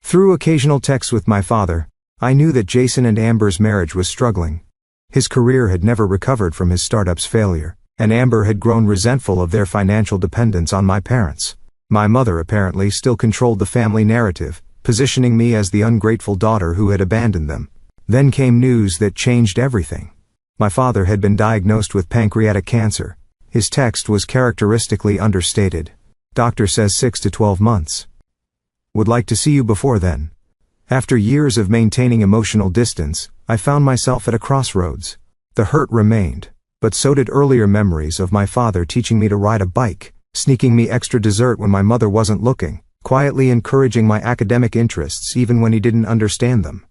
Through occasional texts with my father, I knew that Jason and Amber's marriage was struggling. His career had never recovered from his startup's failure, and Amber had grown resentful of their financial dependence on my parents. My mother apparently still controlled the family narrative, positioning me as the ungrateful daughter who had abandoned them. Then came news that changed everything. My father had been diagnosed with pancreatic cancer. His text was characteristically understated. Doctor says 6 to 12 months. Would like to see you before then. After years of maintaining emotional distance, I found myself at a crossroads. The hurt remained, but so did earlier memories of my father teaching me to ride a bike, sneaking me extra dessert when my mother wasn't looking, quietly encouraging my academic interests even when he didn't understand them.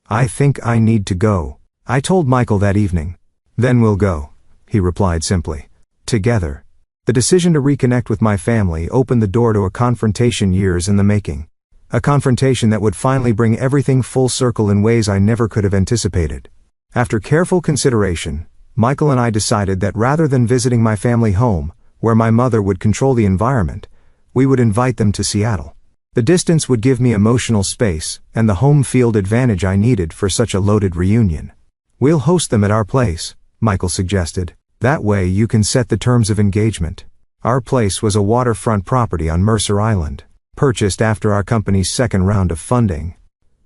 I think I need to go, I told Michael that evening. Then we'll go, he replied simply. Together. The decision to reconnect with my family opened the door to a confrontation years in the making. A confrontation that would finally bring everything full circle in ways I never could have anticipated. After careful consideration, Michael and I decided that rather than visiting my family home, where my mother would control the environment, we would invite them to Seattle. The distance would give me emotional space and the home field advantage I needed for such a loaded reunion. We'll host them at our place, Michael suggested. That way you can set the terms of engagement. Our place was a waterfront property on Mercer Island, purchased after our company's second round of funding.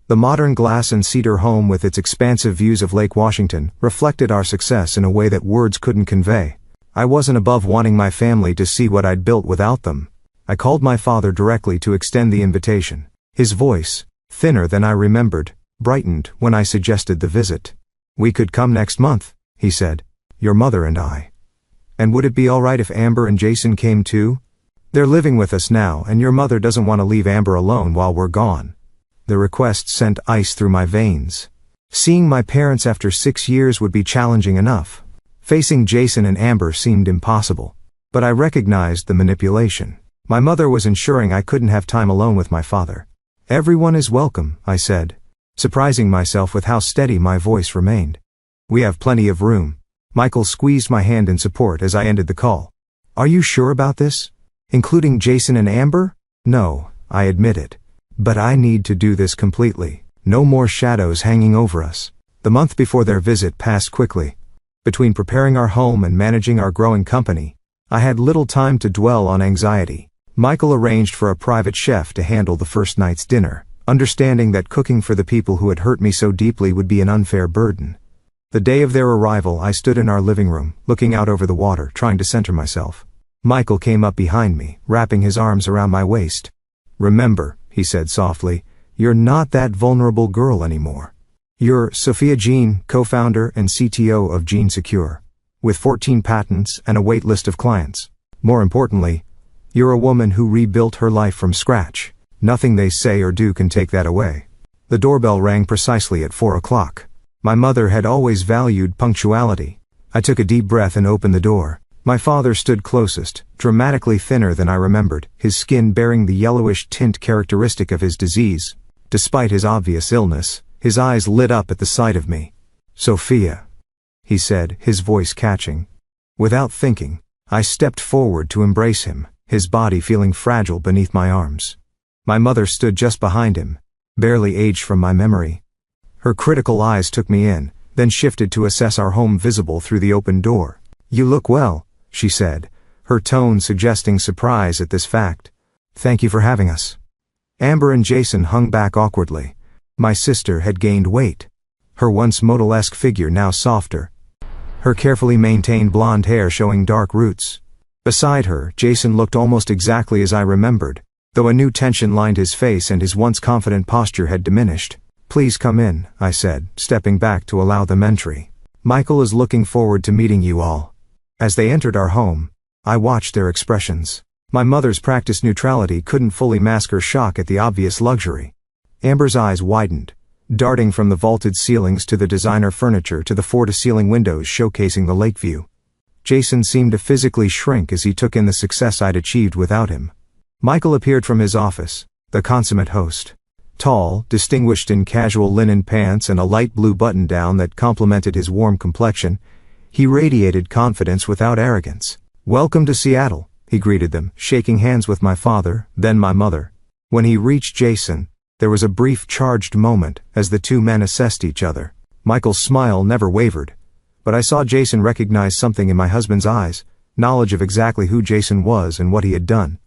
The modern glass and cedar home with its expansive views of Lake Washington reflected our success in a way that words couldn't convey. I wasn't above wanting my family to see what I'd built without them. I called my father directly to extend the invitation. His voice, thinner than I remembered, brightened when I suggested the visit. "We could come next month," he said. "Your mother and I." "And would it be all right if Amber and Jason came too? They're living with us now, and your mother doesn't want to leave Amber alone while we're gone." The request sent ice through my veins. Seeing my parents after 6 years would be challenging enough. Facing Jason and Amber seemed impossible. But I recognized the manipulation. My mother was ensuring I couldn't have time alone with my father. "Everyone is welcome," I said, surprising myself with how steady my voice remained. "We have plenty of room." Michael squeezed my hand in support as I ended the call. "Are you sure about this? Including Jason and Amber?" "No," I admitted. "But I need to do this completely. No more shadows hanging over us." The month before their visit passed quickly. Between preparing our home and managing our growing company, I had little time to dwell on anxiety. Michael arranged for a private chef to handle the first night's dinner, understanding that cooking for the people who had hurt me so deeply would be an unfair burden. The day of their arrival, I stood in our living room, looking out over the water, trying to center myself. Michael came up behind me, wrapping his arms around my waist. "Remember," he said softly, "you're not that vulnerable girl anymore. You're Sophia Jean, co-founder and CTO of Jean Secure, with 14 patents and a wait list of clients. More importantly, you're a woman who rebuilt her life from scratch. Nothing they say or do can take that away." The doorbell rang precisely at 4 o'clock. My mother had always valued punctuality. I took a deep breath and opened the door. My father stood closest, dramatically thinner than I remembered, his skin bearing the yellowish tint characteristic of his disease. Despite his obvious illness, his eyes lit up at the sight of me. "Sophia," he said, his voice catching. Without thinking, I stepped forward to embrace him, his body feeling fragile beneath my arms. My mother stood just behind him, barely aged from my memory. Her critical eyes took me in, then shifted to assess our home visible through the open door. "You look well," she said, her tone suggesting surprise at this fact. "Thank you for having us." Amber and Jason hung back awkwardly. My sister had gained weight, her once model-esque figure now softer, her carefully maintained blonde hair showing dark roots. Beside her, Jason looked almost exactly as I remembered, though a new tension lined his face and his once confident posture had diminished. "Please come in," I said, stepping back to allow them entry. "Michael is looking forward to meeting you all." As they entered our home, I watched their expressions. My mother's practiced neutrality couldn't fully mask her shock at the obvious luxury. Amber's eyes widened, darting from the vaulted ceilings to the designer furniture to the floor-to-ceiling windows showcasing the lake view. Jason seemed to physically shrink as he took in the success I'd achieved without him. Michael appeared from his office, the consummate host. Tall, distinguished in casual linen pants and a light blue button-down that complemented his warm complexion, he radiated confidence without arrogance. "Welcome to Seattle," he greeted them, shaking hands with my father, then my mother. When he reached Jason, there was a brief charged moment as the two men assessed each other. Michael's smile never wavered, but I saw Jason recognize something in my husband's eyes, knowledge of exactly who Jason was and what he had done.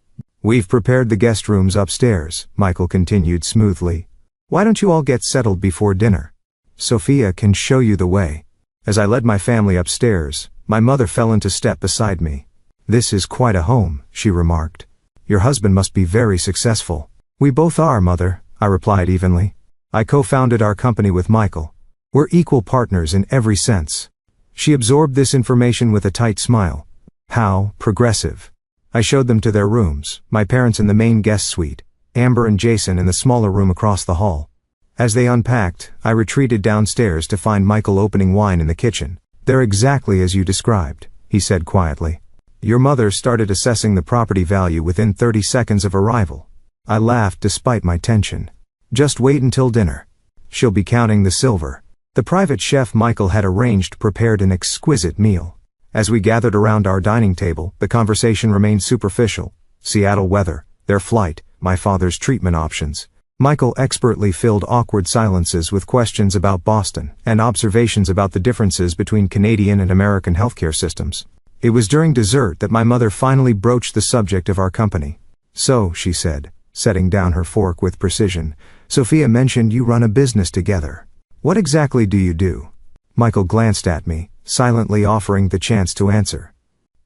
"We've prepared the guest rooms upstairs," Michael continued smoothly. "Why don't you all get settled before dinner? Sophia can show you the way." As I led my family upstairs, my mother fell into step beside me. "This is quite a home," she remarked. "Your husband must be very successful." "We both are, Mother," I replied evenly. "I co-founded our company with Michael. We're equal partners in every sense." She absorbed this information with a tight smile. "How progressive." I showed them to their rooms, my parents in the main guest suite, Amber and Jason in the smaller room across the hall. As they unpacked, I retreated downstairs to find Michael opening wine in the kitchen. "They're exactly as you described," he said quietly. "Your mother started assessing the property value within 30 seconds of arrival." I laughed despite my tension. "Just wait until dinner. She'll be counting the silver." The private chef Michael had arranged prepared an exquisite meal. As we gathered around our dining table, the conversation remained superficial. Seattle weather, their flight, my father's treatment options. Michael expertly filled awkward silences with questions about Boston and observations about the differences between Canadian and American healthcare systems. It was during dessert that my mother finally broached the subject of our company. "So," she said, setting down her fork with precision, "Sophia mentioned you run a business together. What exactly do you do?" Michael glanced at me, silently offering the chance to answer.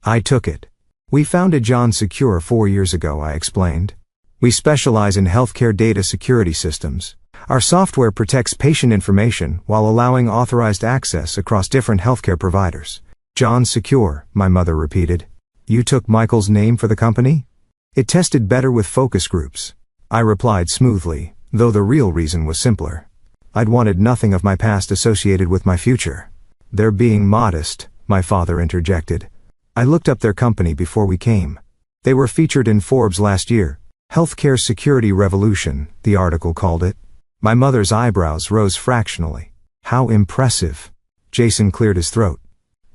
I took it. "We founded John Secure 4 years ago," I explained. "We specialize in healthcare data security systems. Our software protects patient information while allowing authorized access across different healthcare providers." "John Secure," my mother repeated. "You took Michael's name for the company?" "It tested better with focus groups," I replied smoothly, though the real reason was simpler. I'd wanted nothing of my past associated with my future. "They're being modest," my father interjected. "I looked up their company before we came. They were featured in Forbes last year. Healthcare Security Revolution, the article called it." My mother's eyebrows rose fractionally. "How impressive." Jason cleared his throat.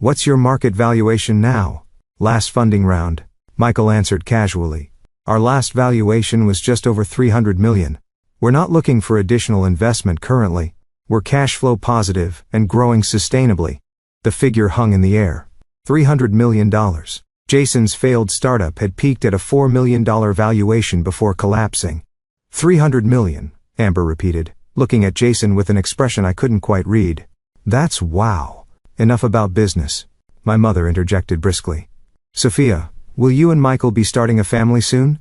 "What's your market valuation now?" "Last funding round," Michael answered casually. "Our last valuation was just over $300 million. We're not looking for additional investment currently. We're cash flow positive and growing sustainably." The figure hung in the air. $300 million. Jason's failed startup had peaked at a $4 million valuation before collapsing. $300 million, Amber repeated, looking at Jason with an expression I couldn't quite read. "That's wow." "Enough about business," my mother interjected briskly. "Sophia, will you and Michael be starting a family soon?"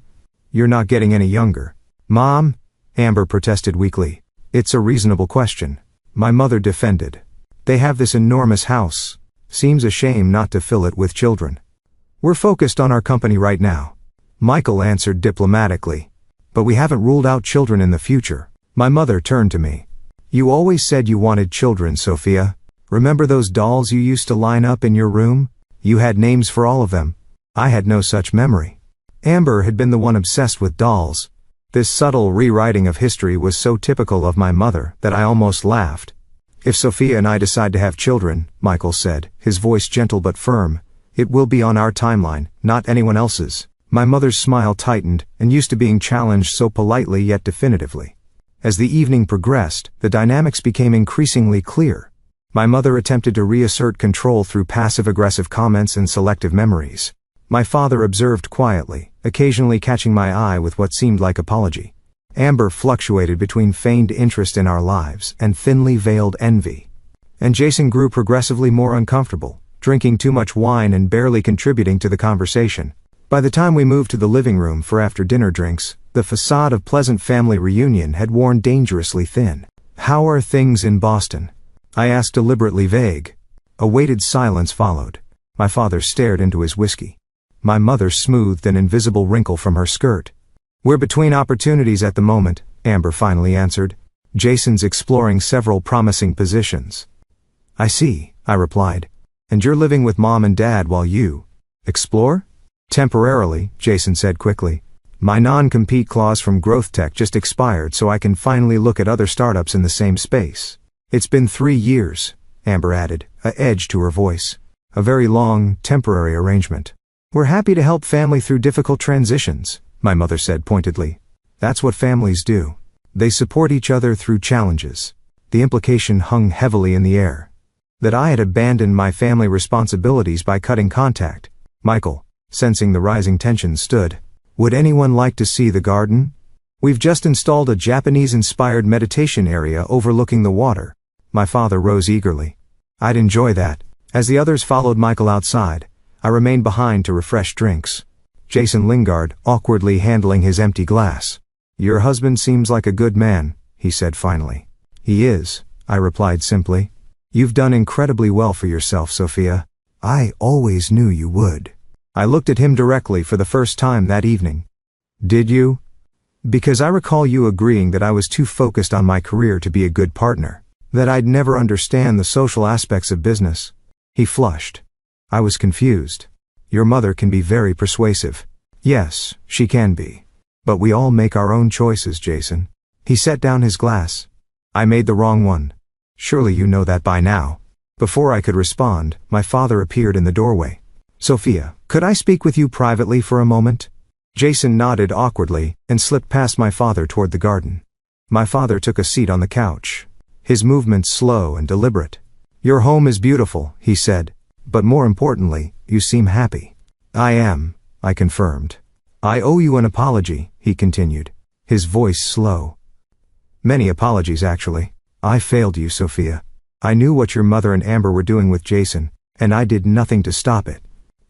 "You're not getting any younger." "Mom," Amber protested weakly. "It's a reasonable question," my mother defended. "They have this enormous house. Seems a shame not to fill it with children." "We're focused on our company right now," Michael answered diplomatically. "But we haven't ruled out children in the future." My mother turned to me. "You always said you wanted children, Sophia. Remember those dolls you used to line up in your room? You had names for all of them." I had no such memory. Amber had been the one obsessed with dolls. This subtle rewriting of history was so typical of my mother that I almost laughed. "If Sophia and I decide to have children," Michael said, his voice gentle but firm, "it will be on our timeline, not anyone else's." My mother's smile tightened, and used to being challenged so politely yet definitively. As the evening progressed, the dynamics became increasingly clear. My mother attempted to reassert control through passive-aggressive comments and selective memories. My father observed quietly, occasionally catching my eye with what seemed like apology. Amber fluctuated between feigned interest in our lives and thinly veiled envy. And Jason grew progressively more uncomfortable, drinking too much wine and barely contributing to the conversation. By the time we moved to the living room for after-dinner drinks, the facade of pleasant family reunion had worn dangerously thin. "How are things in Boston?" I asked, deliberately vague. A weighted silence followed. My father stared into his whiskey. My mother smoothed an invisible wrinkle from her skirt. "We're between opportunities at the moment," Amber finally answered. "Jason's exploring several promising positions." "I see," I replied. "And you're living with Mom and Dad while you explore?" "Temporarily," Jason said quickly. "My non-compete clause from Growth Tech just expired, so I can finally look at other startups in the same space." "It's been 3 years," Amber added, a edge to her voice. "A very long, temporary arrangement." "We're happy to help family through difficult transitions," my mother said pointedly. "That's what families do. They support each other through challenges." The implication hung heavily in the air. That I had abandoned my family responsibilities by cutting contact. Michael, sensing the rising tension, stood. "Would anyone like to see the garden? We've just installed a Japanese-inspired meditation area overlooking the water." My father rose eagerly. "I'd enjoy that." As the others followed Michael outside, I remained behind to refresh drinks. Jason lingered, awkwardly handling his empty glass. "Your husband seems like a good man," he said finally. "He is," I replied simply. "You've done incredibly well for yourself, Sophia. I always knew you would." I looked at him directly for the first time that evening. "Did you?" "Because I recall you agreeing that I was too focused on my career to be a good partner, that I'd never understand the social aspects of business." He flushed. I was confused. "Your mother can be very persuasive." "Yes, she can be. But we all make our own choices, Jason." He set down his glass. "I made the wrong one. Surely you know that by now." Before I could respond, my father appeared in the doorway. "Sophia, could I speak with you privately for a moment?" Jason nodded awkwardly and slipped past my father toward the garden. My father took a seat on the couch. His movements slow and deliberate. "Your home is beautiful," he said. "But more importantly, you seem happy." "I am," I confirmed. "I owe you an apology," he continued, his voice slow. "Many apologies, actually. I failed you, Sophia. I knew what your mother and Amber were doing with Jason, and I did nothing to stop it."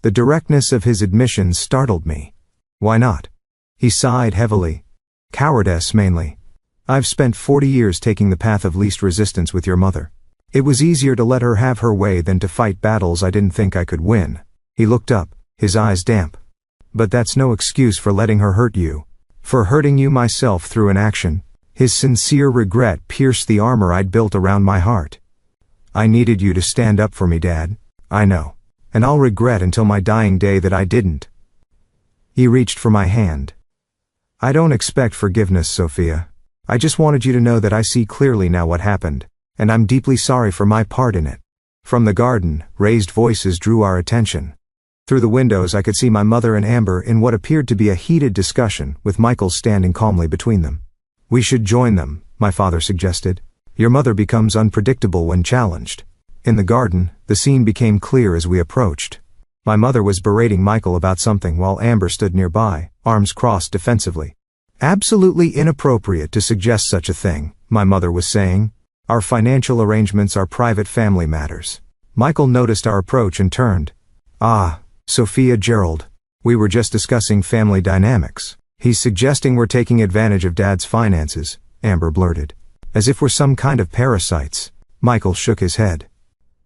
The directness of his admission startled me. "Why not?" He sighed heavily. "Cowardice, mainly. I've spent 40 years taking the path of least resistance with your mother. It was easier to let her have her way than to fight battles I didn't think I could win." He looked up, his eyes damp. "But that's no excuse for letting her hurt you. For hurting you myself through inaction." His sincere regret pierced the armor I'd built around my heart. "I needed you to stand up for me, Dad. I know. And I'll regret until my dying day that I didn't." He reached for my hand. "I don't expect forgiveness, Sophia. I just wanted you to know that I see clearly now what happened, and I'm deeply sorry for my part in it." From the garden, raised voices drew our attention. Through the windows I could see my mother and Amber in what appeared to be a heated discussion, with Michael standing calmly between them. "We should join them," my father suggested. "Your mother becomes unpredictable when challenged." In the garden, the scene became clear as we approached. My mother was berating Michael about something while Amber stood nearby, arms crossed defensively. "Absolutely inappropriate to suggest such a thing," my mother was saying. "Our financial arrangements are private family matters." Michael noticed our approach and turned. "Ah, Sophia Gerald. We were just discussing family dynamics. He's suggesting we're taking advantage of Dad's finances," Amber blurted. "As if we're some kind of parasites." Michael shook his head.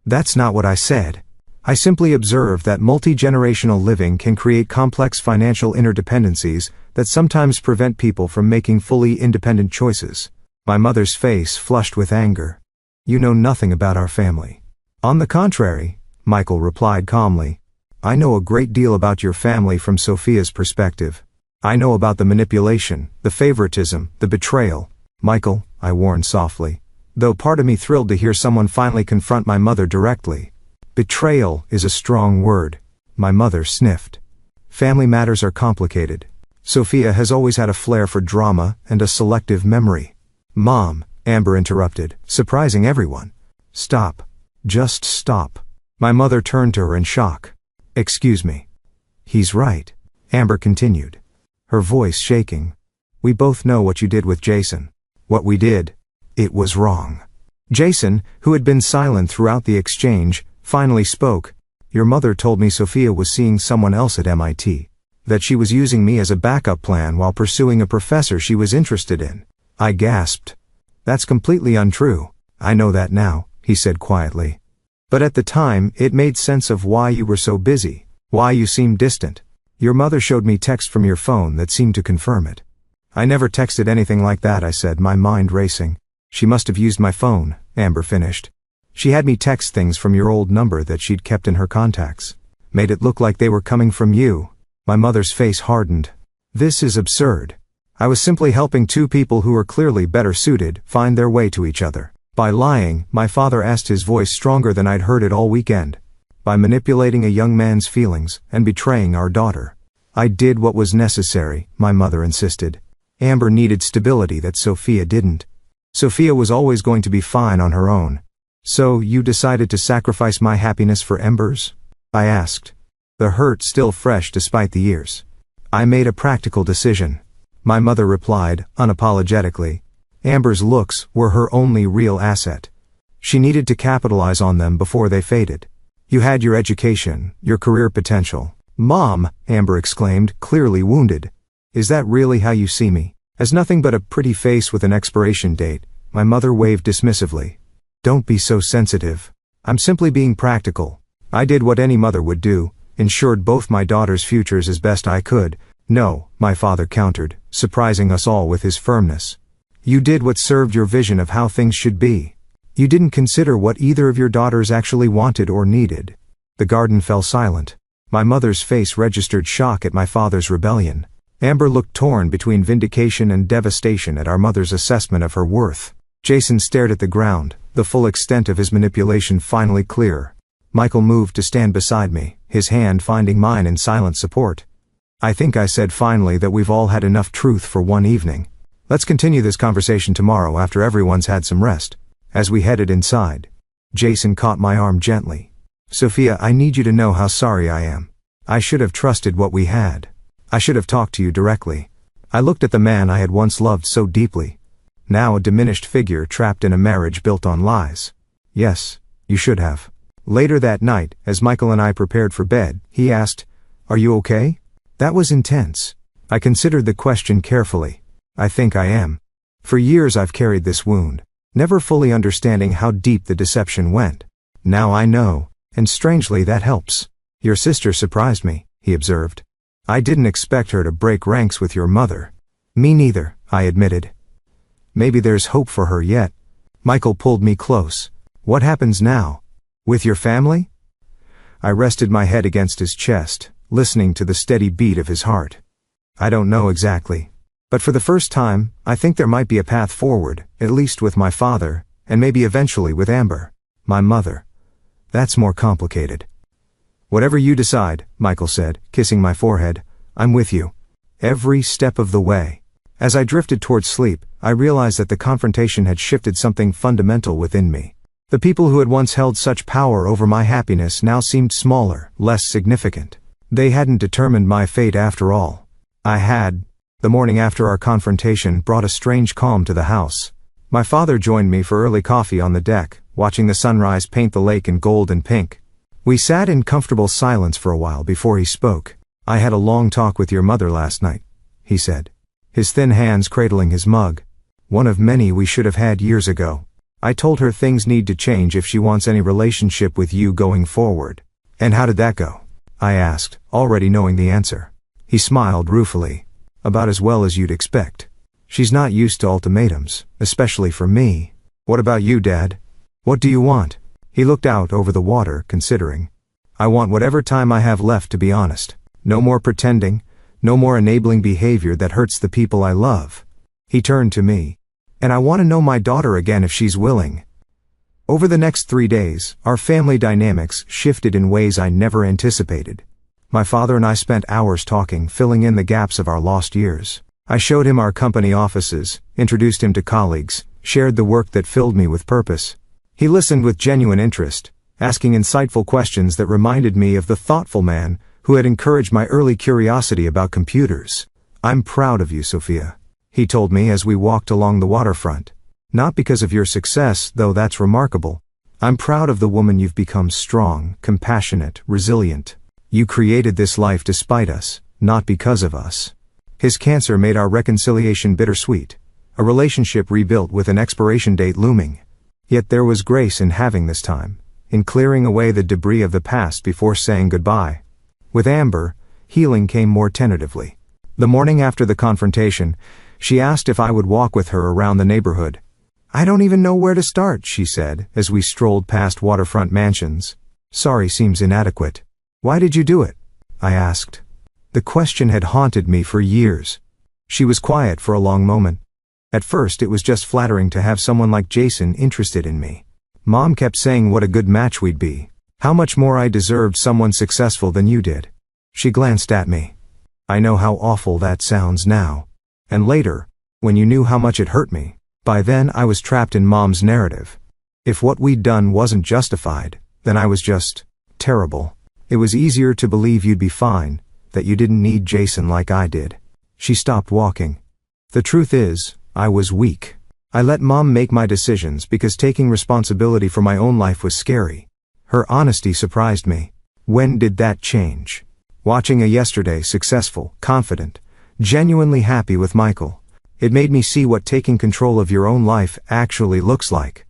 "That's not what I said. I simply observed that multi-generational living can create complex financial interdependencies that sometimes prevent people from making fully independent choices." My mother's face flushed with anger. "You know nothing about our family." "On the contrary," Michael replied calmly. "I know a great deal about your family from Sophia's perspective. I know about the manipulation, the favoritism, the betrayal." "Michael," I warned softly, though part of me thrilled to hear someone finally confront my mother directly. "Betrayal is a strong word." My mother sniffed. "Family matters are complicated. Sophia has always had a flair for drama and a selective memory." "Mom," Amber interrupted, surprising everyone. "Stop. Just stop." My mother turned to her in shock. "Excuse me." "He's right," Amber continued, her voice shaking. "We both know what you did with Jason. What we did, it was wrong." Jason, who had been silent throughout the exchange, finally spoke. "Your mother told me Sophia was seeing someone else at MIT. That she was using me as a backup plan while pursuing a professor she was interested in." I gasped. "That's completely untrue. I know that now," he said quietly. "But at the time, it made sense of why you were so busy, why you seemed distant. Your mother showed me text from your phone that seemed to confirm it." "I never texted anything like that," I said, my mind racing. "She must have used my phone," Amber finished. "She had me text things from your old number that she'd kept in her contacts. Made it look like they were coming from you." My mother's face hardened. "This is absurd. I was simply helping two people who were clearly better suited find their way to each other. By lying," my father asked, his voice stronger than I'd heard it all weekend. "By manipulating a young man's feelings and betraying our daughter." "I did what was necessary," my mother insisted. "Amber needed stability that Sophia didn't. Sophia was always going to be fine on her own. So you decided to sacrifice my happiness for Amber's?" I asked, the hurt still fresh despite the years. "I made a practical decision," my mother replied, unapologetically. Amber's looks were her only real asset. She needed to capitalize on them before they faded. "You had your education, your career potential." "Mom," Amber exclaimed, clearly wounded. "Is that really how you see me? As nothing but a pretty face with an expiration date?" My mother waved dismissively. "Don't be so sensitive. I'm simply being practical. I did what any mother would do, ensured both my daughters' futures as best I could." "No," my father countered, surprising us all with his firmness. "You did what served your vision of how things should be. You didn't consider what either of your daughters actually wanted or needed." The garden fell silent. My mother's face registered shock at my father's rebellion. Amber looked torn between vindication and devastation at our mother's assessment of her worth. Jason stared at the ground, the full extent of his manipulation finally clear. Michael moved to stand beside me, his hand finding mine in silent support. "I think I said finally that we've all had enough truth for one evening." Let's continue this conversation tomorrow after everyone's had some rest. As we headed inside, Jason caught my arm gently. Sophia, I need you to know how sorry I am. I should have trusted what we had. I should have talked to you directly. I looked at the man I had once loved so deeply. Now a diminished figure trapped in a marriage built on lies. Yes, you should have. Later that night, as Michael and I prepared for bed, he asked, "Are you okay?" That was intense. I considered the question carefully. I think I am. For years I've carried this wound, never fully understanding how deep the deception went. Now I know, and strangely that helps. Your sister surprised me, he observed. I didn't expect her to break ranks with your mother. Me neither, I admitted. Maybe there's hope for her yet. Michael pulled me close. What happens now? With your family? I rested my head against his chest, listening to the steady beat of his heart. I don't know exactly. But for the first time, I think there might be a path forward, at least with my father, and maybe eventually with Amber, my mother. That's more complicated. Whatever you decide, Michael said, kissing my forehead, I'm with you. Every step of the way. As I drifted towards sleep, I realized that the confrontation had shifted something fundamental within me. The people who had once held such power over my happiness now seemed smaller, less significant. They hadn't determined my fate after all. I had. The morning after our confrontation brought a strange calm to the house. My father joined me for early coffee on the deck, watching the sunrise paint the lake in gold and pink. We sat in comfortable silence for a while before he spoke. I had a long talk with your mother last night, he said, his thin hands cradling his mug. One of many we should have had years ago. I told her things need to change if she wants any relationship with you going forward. And how did that go? I asked, already knowing the answer. He smiled ruefully. About as well as you'd expect. She's not used to ultimatums, especially for me. What about you, Dad? What do you want? He looked out over the water, considering. I want whatever time I have left, to be honest. No more pretending, no more enabling behavior that hurts the people I love. He turned to me. And I want to know my daughter again if she's willing. Over the next 3 days, our family dynamics shifted in ways I never anticipated. My father and I spent hours talking, filling in the gaps of our lost years. I showed him our company offices, introduced him to colleagues, shared the work that filled me with purpose. He listened with genuine interest, asking insightful questions that reminded me of the thoughtful man who had encouraged my early curiosity about computers. I'm proud of you, Sophia, he told me as we walked along the waterfront. Not because of your success, though that's remarkable. I'm proud of the woman you've become, strong, compassionate, resilient. You created this life despite us, not because of us. His cancer made our reconciliation bittersweet, a relationship rebuilt with an expiration date looming. Yet there was grace in having this time, in clearing away the debris of the past before saying goodbye. With Amber, healing came more tentatively. The morning after the confrontation, she asked if I would walk with her around the neighborhood. I don't even know where to start, she said, as we strolled past waterfront mansions. Sorry seems inadequate. Why did you do it? I asked. The question had haunted me for years. She was quiet for a long moment. At first it was just flattering to have someone like Jason interested in me. Mom kept saying what a good match we'd be. How much more I deserved someone successful than you did. She glanced at me. I know how awful that sounds now. And later, when you knew how much it hurt me, by then I was trapped in Mom's narrative. If what we'd done wasn't justified, then I was just terrible. It was easier to believe you'd be fine, that you didn't need Jason like I did. She stopped walking. The truth is, I was weak. I let Mom make my decisions because taking responsibility for my own life was scary. Her honesty surprised me. When did that change? Watching a yesterday successful, confident, genuinely happy with Michael. It made me see what taking control of your own life actually looks like.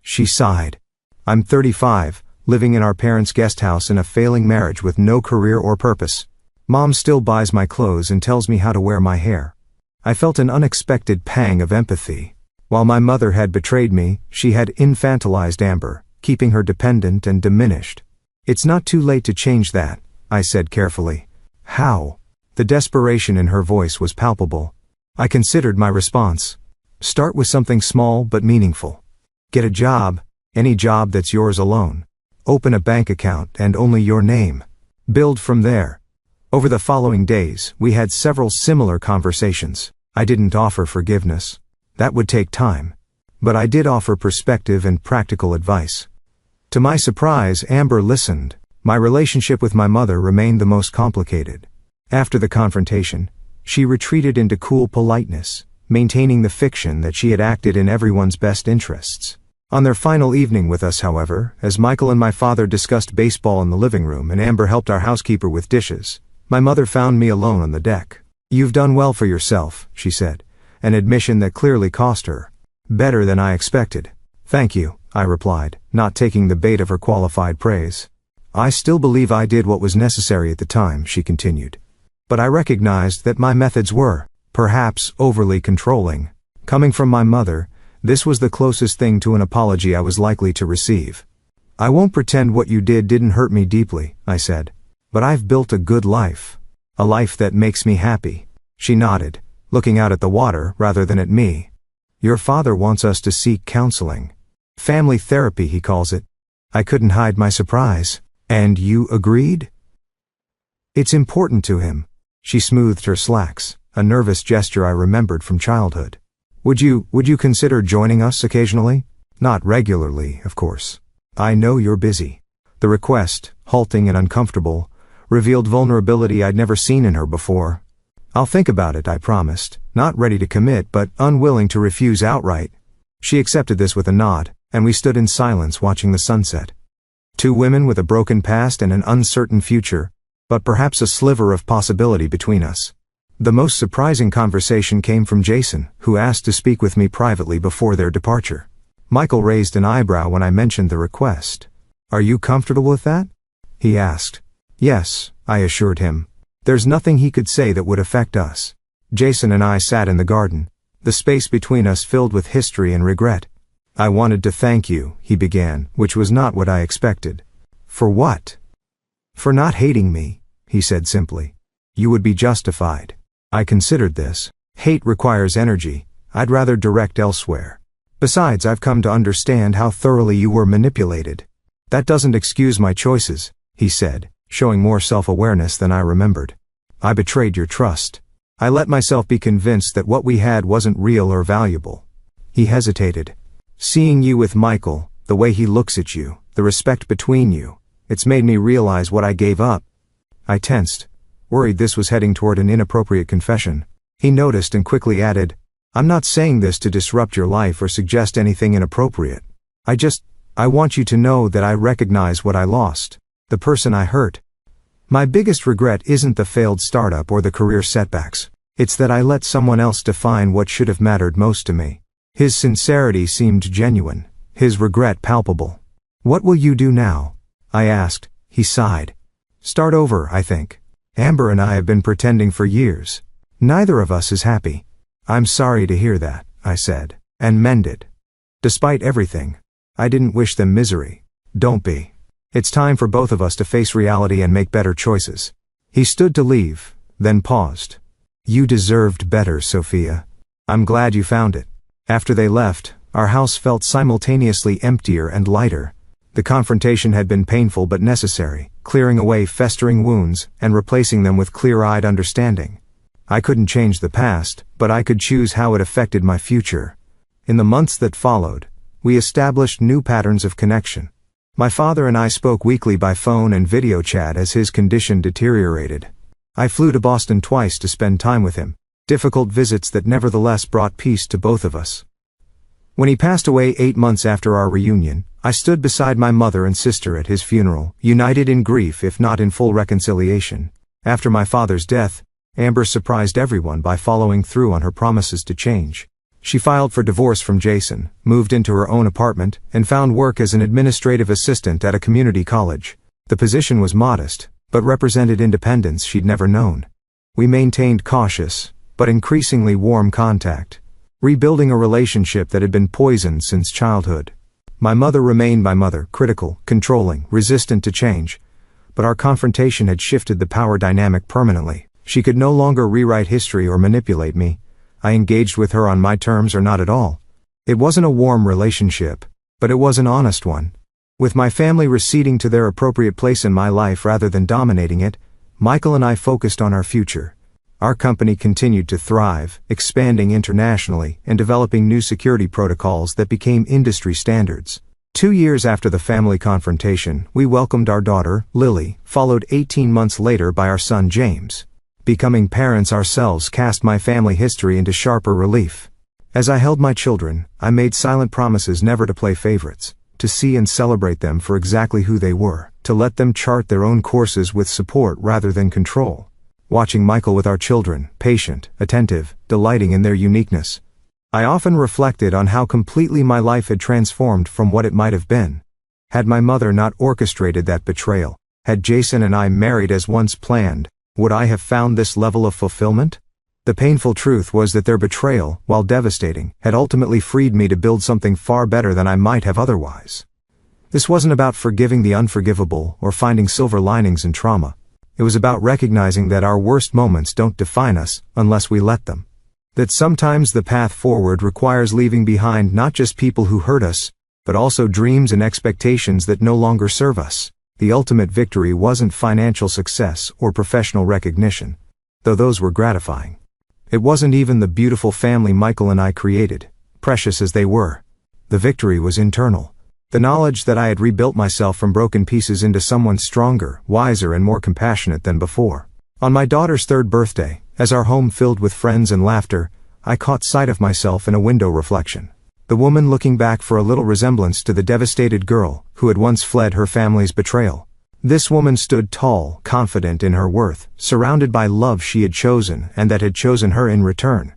She sighed. I'm 35. Living in our parents' guest house in a failing marriage with no career or purpose. Mom still buys my clothes and tells me how to wear my hair. I felt an unexpected pang of empathy. While my mother had betrayed me, she had infantilized Amber, keeping her dependent and diminished. It's not too late to change that, I said carefully. How? The desperation in her voice was palpable. I considered my response. Start with something small but meaningful. Get a job, any job that's yours alone. Open a bank account and only your name. Build from there. Over the following days, we had several similar conversations. I didn't offer forgiveness. That would take time. But I did offer perspective and practical advice. To my surprise, Amber listened. My relationship with my mother remained the most complicated. After the confrontation, she retreated into cool politeness, maintaining the fiction that she had acted in everyone's best interests. On their final evening with us, however, as Michael and my father discussed baseball in the living room and Amber helped our housekeeper with dishes, my mother found me alone on the deck. "You've done well for yourself," she said, an admission that clearly cost her. "Better than I expected." "Thank you," I replied, not taking the bait of her qualified praise. "I still believe I did what was necessary at the time," she continued. "But I recognized that my methods were, perhaps, overly controlling. Coming from my mother, this was the closest thing to an apology I was likely to receive. "I won't pretend what you did didn't hurt me deeply," I said. "But I've built a good life. A life that makes me happy." She nodded, looking out at the water rather than at me. "Your father wants us to seek counseling. Family therapy, he calls it." I couldn't hide my surprise. "And you agreed?" "It's important to him." She smoothed her slacks, a nervous gesture I remembered from childhood. Would you consider joining us occasionally?" "Not regularly, of course. I know you're busy." The request, halting and uncomfortable, revealed vulnerability I'd never seen in her before. "I'll think about it," I promised, not ready to commit but unwilling to refuse outright. She accepted this with a nod, and we stood in silence watching the sunset. Two women with a broken past and an uncertain future, but perhaps a sliver of possibility between us. The most surprising conversation came from Jason, who asked to speak with me privately before their departure. Michael raised an eyebrow when I mentioned the request. "Are you comfortable with that?" he asked. "Yes," I assured him. "There's nothing he could say that would affect us." Jason and I sat in the garden, the space between us filled with history and regret. "I wanted to thank you," he began, which was not what I expected. "For what?" "For not hating me," he said simply. "You would be justified." I considered this. Hate requires energy. I'd rather direct elsewhere. Besides, I've come to understand how thoroughly you were manipulated. "That doesn't excuse my choices," he said, showing more self-awareness than I remembered. "I betrayed your trust. I let myself be convinced that what we had wasn't real or valuable." He hesitated. "Seeing you with Michael, the way he looks at you, the respect between you, it's made me realize what I gave up." I tensed, worried this was heading toward an inappropriate confession. He noticed and quickly added, "I'm not saying this to disrupt your life or suggest anything inappropriate. I want you to know that I recognize what I lost, the person I hurt. My biggest regret isn't the failed startup or the career setbacks. It's that I let someone else define what should have mattered most to me." His sincerity seemed genuine, his regret palpable. "What will you do now?" I asked. He sighed. "Start over, I think. Amber and I have been pretending for years. Neither of us is happy." "I'm sorry to hear that," I said, and mended. "Despite everything, I didn't wish them misery." "Don't be. It's time for both of us to face reality and make better choices." He stood to leave, then paused. "You deserved better, Sophia. I'm glad you found it." After they left, our house felt simultaneously emptier and lighter. The confrontation had been painful but necessary, clearing away festering wounds and replacing them with clear-eyed understanding. I couldn't change the past, but I could choose how it affected my future. In the months that followed, we established new patterns of connection. My father and I spoke weekly by phone and video chat as his condition deteriorated. I flew to Boston twice to spend time with him, difficult visits that nevertheless brought peace to both of us. When he passed away 8 months after our reunion, I stood beside my mother and sister at his funeral, united in grief if not in full reconciliation. After my father's death, Amber surprised everyone by following through on her promises to change. She filed for divorce from Jason, moved into her own apartment, and found work as an administrative assistant at a community college. The position was modest, but represented independence she'd never known. We maintained cautious, but increasingly warm contact, rebuilding a relationship that had been poisoned since childhood. My mother remained my mother, critical, controlling, resistant to change, but our confrontation had shifted the power dynamic permanently. She could no longer rewrite history or manipulate me. I engaged with her on my terms or not at all. It wasn't a warm relationship, but it was an honest one. With my family receding to their appropriate place in my life rather than dominating it, Michael and I focused on our future. Our company continued to thrive, expanding internationally and developing new security protocols that became industry standards. 2 years after the family confrontation, we welcomed our daughter, Lily, followed 18 months later by our son James. Becoming parents ourselves cast my family history into sharper relief. As I held my children, I made silent promises never to play favorites, to see and celebrate them for exactly who they were, to let them chart their own courses with support rather than control. Watching Michael with our children, patient, attentive, delighting in their uniqueness, I often reflected on how completely my life had transformed from what it might have been. Had my mother not orchestrated that betrayal, had Jason and I married as once planned, would I have found this level of fulfillment? The painful truth was that their betrayal, while devastating, had ultimately freed me to build something far better than I might have otherwise. This wasn't about forgiving the unforgivable or finding silver linings in trauma. It was about recognizing that our worst moments don't define us unless we let them. That sometimes the path forward requires leaving behind not just people who hurt us, but also dreams and expectations that no longer serve us. The ultimate victory wasn't financial success or professional recognition, though those were gratifying. It wasn't even the beautiful family Michael and I created, precious as they were. The victory was internal. The knowledge that I had rebuilt myself from broken pieces into someone stronger, wiser, and more compassionate than before. On my daughter's 3rd birthday, as our home filled with friends and laughter, I caught sight of myself in a window reflection. The woman looking back for a little resemblance to the devastated girl who had once fled her family's betrayal. This woman stood tall, confident in her worth, surrounded by love she had chosen and that had chosen her in return.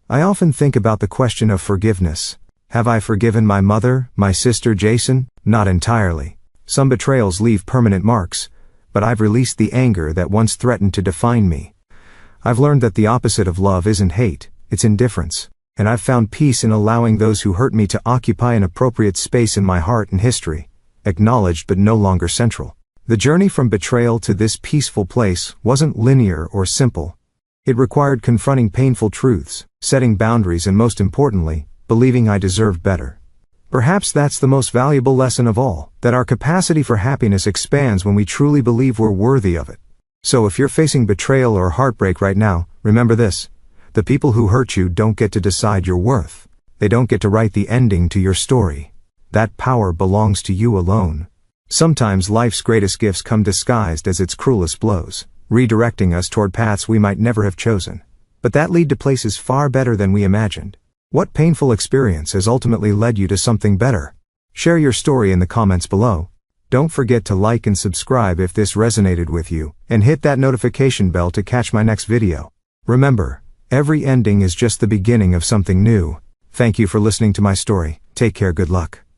I often think about the question of forgiveness. Have I forgiven my mother, my sister Jason? Not entirely. Some betrayals leave permanent marks, but I've released the anger that once threatened to define me. I've learned that the opposite of love isn't hate, it's indifference, and I've found peace in allowing those who hurt me to occupy an appropriate space in my heart and history, acknowledged but no longer central. The journey from betrayal to this peaceful place wasn't linear or simple. It required confronting painful truths, setting boundaries, and most importantly, believing I deserved better. Perhaps that's the most valuable lesson of all, that our capacity for happiness expands when we truly believe we're worthy of it. So if you're facing betrayal or heartbreak right now, remember this: the people who hurt you don't get to decide your worth. They don't get to write the ending to your story. That power belongs to you alone. Sometimes life's greatest gifts come disguised as its cruelest blows, redirecting us toward paths we might never have chosen, but that lead to places far better than we imagined. What painful experience has ultimately led you to something better? Share your story in the comments below. Don't forget to like and subscribe if this resonated with you, and hit that notification bell to catch my next video. Remember, every ending is just the beginning of something new. Thank you for listening to my story. Take care, good luck.